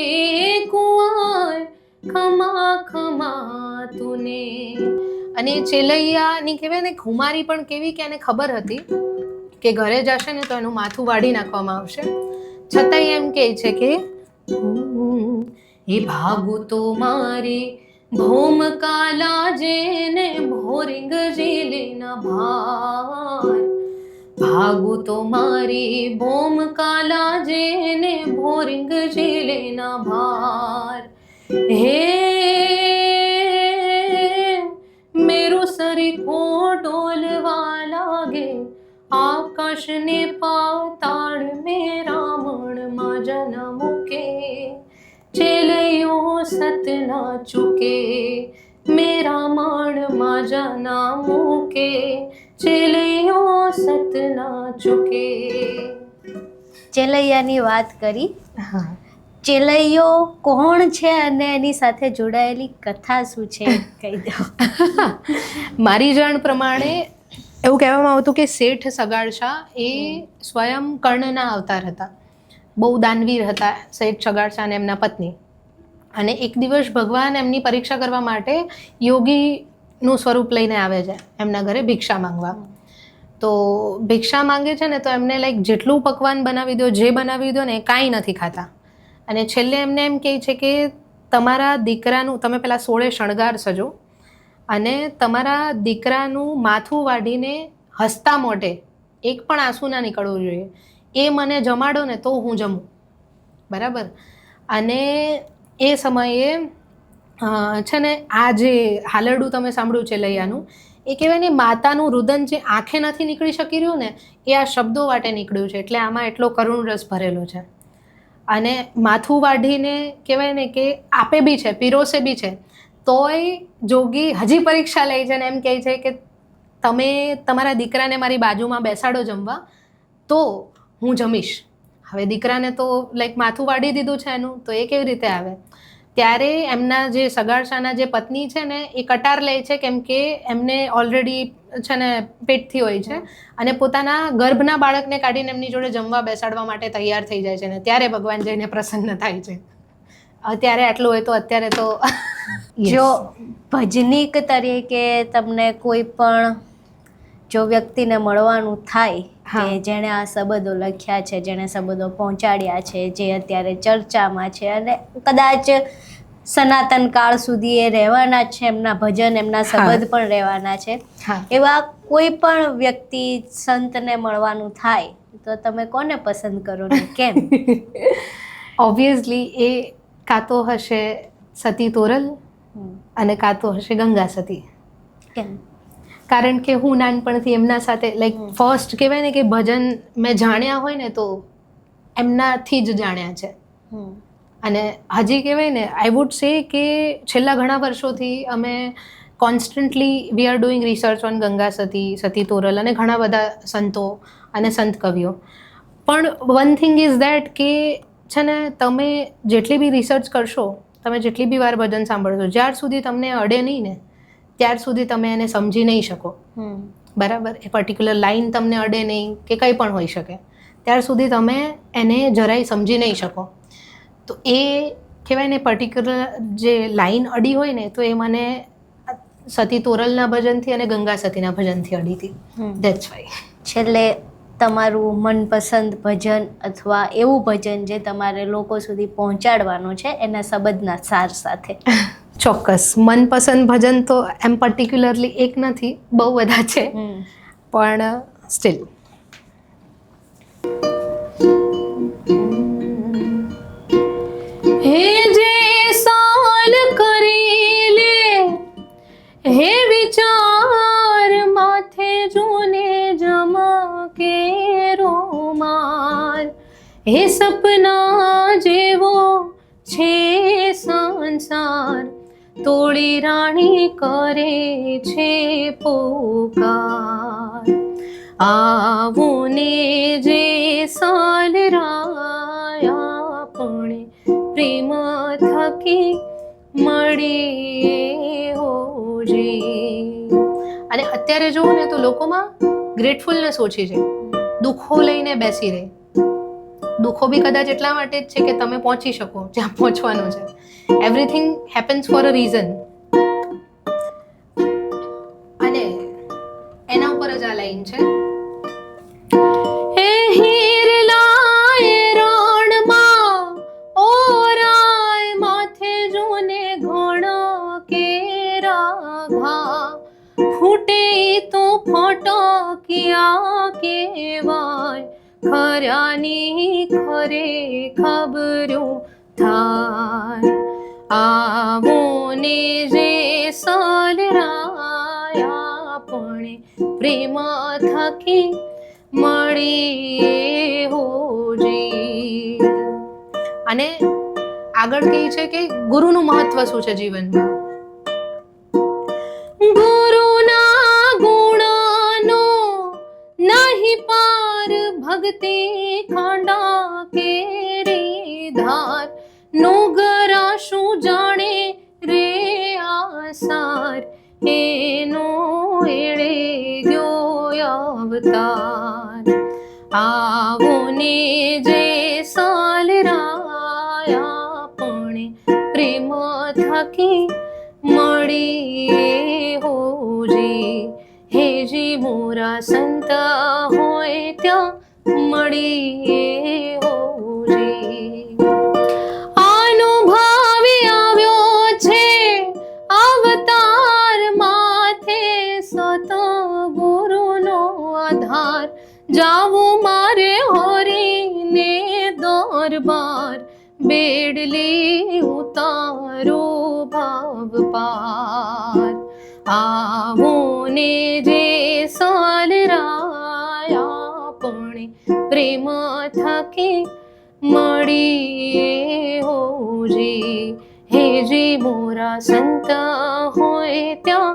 કુંવર ખમા ખમા તુને. અને ચેલૈયાની કહેવાય ને ખુમારી પણ કેવી કે એને ખબર હતી કે ઘરે જશે ને તો એનું માથું વાઢી નાખવામાં આવશે, છતાંય એમ કહે છે કે એ ભાગું તો મારે ભોમ કાલા જેને ભોરિંગ જેલેના ભાર, ભાગું તો મારી ભોમ કાલા જેને ભોરિંગ જેલેના ભાર. હે મેરું સરીખો ડોલવા લાગે આકાશને પાતાળ મેં રાવણમાં જન્મ મૂકે, ચેલૈયો સત ના ચૂકે મેં રાવણમાં જન્મ મૂકે, ચેલૈયો સત ના ચૂકે. ચેલૈયાની વાત કરી. ચેલૈયો કોણ છે અને એની સાથે જોડાયેલી કથા શું છે કહી દો. મારી જાણ પ્રમાણે એવું કહેવામાં આવતું કે શેઠ સગાડશા એ સ્વયં કર્ણના અવતાર હતા, બહુ દાનવીર હતા શેઠ સગાડશા અને એમના પત્ની. અને એક દિવસ ભગવાન એમની પરીક્ષા કરવા માટે યોગીનું સ્વરૂપ લઈને આવે છે એમના ઘરે ભિક્ષા માંગવા. તો ભિક્ષા માંગે છે ને તો એમને લાઈક જેટલું પકવાન બનાવી દો, જે બનાવી દો ને એ કાંઈ નથી ખાતા. અને છેલ્લે એમને એમ કહે છે કે તમારા દીકરાનું તમે પેલા 16 શણગાર સજો અને તમારા દીકરાનું માથું વાઢીને હસતા મોઢે એક પણ આંસુ ના નીકળવું જોઈએ, એ મને જમાડો ને તો હું જમું. બરાબર. અને એ સમયે છે ને આ જે હાલરડું તમે સાંભળ્યું છે લૈયાનું, એ કહેવાય ને માતાનું રુદન જે આંખે નથી નીકળી શકી રહ્યું ને એ આ શબ્દો વાટે નીકળ્યું છે, એટલે આમાં એટલો કરુણ રસ ભરેલો છે. અને માથું વાઢીને કહેવાય ને કે આપે બી છે, પીરોસે બી છે, તોય જોગી હજી પરીક્ષા લે છે ને એમ કહે છે કે તમે તમારા દીકરાને મારી બાજુમાં બેસાડો જમવા તો હું જમીશ. હવે દીકરાને તો લાઈક માથું વાઢી દીધું છે એનું, તો એ કેવી રીતે આવે? ત્યારે એમના જે સગાડસાના જે પત્ની છે ને એ કટાર લે છે, કેમ કે એમને ઓલરેડી છે ને પેટથી હોય છે, અને પોતાના ગર્ભના બાળકને કાઢીને એમની જોડે જમવા બેસાડવા માટે તૈયાર થઈ જાય છે ને ત્યારે ભગવાન જઈને પ્રસન્ન થાય છે. અત્યારે આટલું હોય તો અત્યારે તો જો ભજનીક તરીકે તમને કોઈ પણ જો વ્યક્તિને મળવાનું થાય કે જેણે આ શબ્દો લખ્યા છે, જેણે શબ્દો પહોંચાડ્યા છે, જે અત્યારે ચર્ચામાં છે અને કદાચ સનાતન કાળ સુધી એ રહેવાના જ છે, એમના ભજન એમના શબ્દ પણ રહેવાના છે, એવા કોઈ પણ વ્યક્તિ સંતને મળવાનું થાય તો તમે કોને પસંદ કરો ને કેમ? ઓબ્વિયસલી એ કાં તો હશે સતી તોરલ અને કાં તો હશે ગંગા સતી. કેમ? કારણ કે હું નાનપણથી એમના સાથે લાઈક ફર્સ્ટ કહેવાય ને કે ભજન મેં જાણ્યા હોય ને તો એમનાથી જ જાણ્યા છે. અને હજી કહેવાય ને આઈ વુડ સે કે છેલ્લા ઘણા વર્ષોથી અમે constantly we are doing research on Ganga Sati, Sati Toral અને ઘણા બધા સંતો અને સંત કવિઓ. પણ વન થિંગ ઇઝ દેટ કે છે ને તમે જેટલી બી રિસર્ચ કરશો, તમે જેટલી બી વાર ભજન સાંભળશો, જ્યાર સુધી તમને અડે નહીં ને ત્યાર સુધી તમે એને સમજી નહીં શકો. બરાબર? એ પર્ટિક્યુલર લાઈન તમને અડે નહીં કે કંઈ પણ હોઈ શકે, ત્યાર સુધી તમે એને જરાય સમજી નહીં શકો. તો એ કહેવાય ને પર્ટિક્યુલર જે લાઈન અડી હોય ને તો એ મને સતી તોરલના ભજનથી અને ગંગા સતીના ભજનથી અડી હતી. That's why. છેલ્લે તમારું મનપસંદ ભજન અથવા એવું ભજન જે તમારે લોકો સુધી પહોંચાડવાનું છે એના શબ્દના સાર સાથે. ચોક્કસ. મનપસંદ ભજન તો એમ પર્ટિક્યુલરલી એક નથી, બહુ બધા છે, પણ સ્ટીલ હે જે સાલ કરી લે હે વિચાર માથે જૂને જમકે રોમાર, હે સપના જેવો છે સંસાર તોડી રાણી કરે છે પોકાર, આવું ને જે સાલરાયા પણ પ્રેમ થકી મળી હોજે. અને અત્યારે જોઉં ને તો લોકોમાં ગ્રેટફુલનેસ ઓછી છે, દુઃખો લઈને બેસી રહે. દુઃખો બી કદાચ એટલા માટે જ છે કે તમે પહોંચી શકો જ્યાં પહોંચવાનું છે. Everything happens for a reason. અને એના ઉપર જ આ લાઈન છે, હે હીરલાય રણમાં ઓરાય માથે જૂને ઘણ કેરા ઘા, ફૂટે તો ફટક્યા કેવાય ખર્યાની ખરે ખબરો થાય, આવો ને જે સલરાયા પણ પ્રેમ થકી મળી હોજે. અને આગળ કહે છે કે ગુરુનું મહત્વ શું છે જીવનમાં. ગુરુના ગુણનો નહીં પાર ભક્તિ ખાંડા કે રે ધાર, નુગરા શું જાણે રે આસાર, એનો એળે ગયો અવતાર, આવો ને જે સાલરાયા પણ પ્રેમ થકી મળી હોજે, હેજી મોરા સંત હોય ત્યાં મળી હોજે. અનુભવી આવ્યો છે અવતાર માથે સતગુરુનો આધાર, જાવું મારે હરીને દરબાર, બેડા વેડલી ઉતારો ભાવ પાર. આવો ને જે સાલરાયા પણ પ્રેમ થકી મળીએ હોજી. હેજી મોરા સંત હોય ત્યાં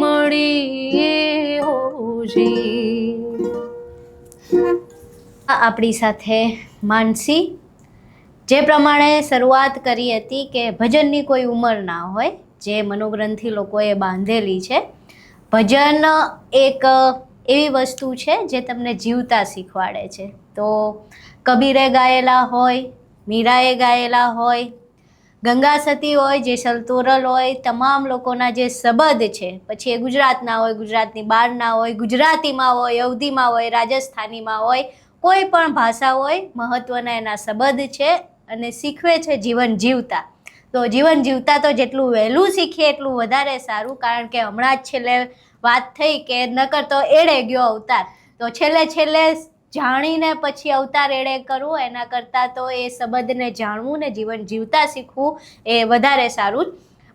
મળીએ હોજી. આપણી સાથે માનસી, જે પ્રમાણે શરૂઆત કરી હતી કે ભજનની કોઈ ઉંમર ના હોય, જે મનોગ્રંથિ લોકોએ બાંધેલી છે. ભજન એક એવી વસ્તુ છે જે તમને જીવતા શીખવાડે છે. તો કબીરે ગાયેલા હોય, મીરાએ ગાયેલા હોય, ગંગા સતી હોય, જેસલ તોરલ હોય, તમામ લોકોના જે શબ્દ છે, પછી એ ગુજરાતના હોય, ગુજરાતની બહારના હોય, ગુજરાતીમાં હોય, અવધીમાં હોય, રાજસ્થાનીમાં હોય, કોઈ પણ ભાષા હોય, મહત્ત્વના એના શબ્દ છે અને શીખવે છે જીવન જીવતા. તો જીવન જીવતા તો જેટલું વહેલું શીખીએ એટલું વધારે સારું, કારણ કે હમણાં જ છેલ્લે વાત થઈ કે નકર તો એળે ગયો અવતાર. તો છેલ્લે જાણીને પછી અવતાર એળે કરવું, એના કરતાં તો એ શબ્દને જાણવું ને જીવન જીવતા શીખવું એ વધારે સારું.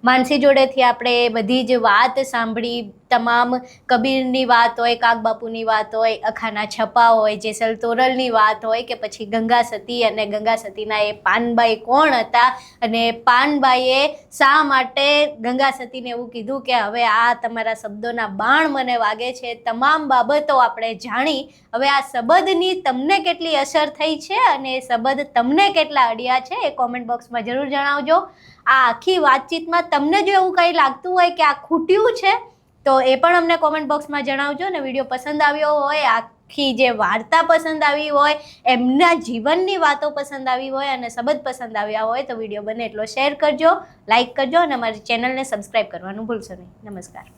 માનસી જોડેથી આપણે એ બધી જ વાત સાંભળી. તમામ કબીરની વાત હોય, કાગબાપુની વાત હોય, અખાના છપા હોય, જેસલ તોરલની વાત હોય, કે પછી ગંગા સતી અને ગંગા સતીના એ પાનબાઈ કોણ હતા અને પાનબાઈએ શા માટે ગંગા સતીને એવું કીધું કે હવે આ તમારા શબ્દોના બાણ મને વાગે છે. તમામ બાબતો આપણે જાણી. હવે આ શબ્દની તમને કેટલી અસર થઈ છે અને એ શબ્દ તમને કેટલા અડ્યા છે એ કોમેન્ટ બોક્સમાં જરૂર જણાવજો. આ આખી વાતચીતમાં તમને જો એવું કંઈ લાગતું હોય કે આ ખૂટ્યું છે તો એ પણ અમને કોમેન્ટ બોક્સમાં જણાવજો. અને વિડીયો પસંદ આવ્યો હોય, આખી જે વાર્તા પસંદ આવી હોય, એમના જીવનની વાતો પસંદ આવી હોય અને શબ્દ પસંદ આવ્યા હોય તો વિડીયો બને એટલો શેર કરજો, લાઇક કરજો અને અમારી ચેનલને સબસ્ક્રાઈબ કરવાનું ભૂલશો નહીં. નમસ્કાર.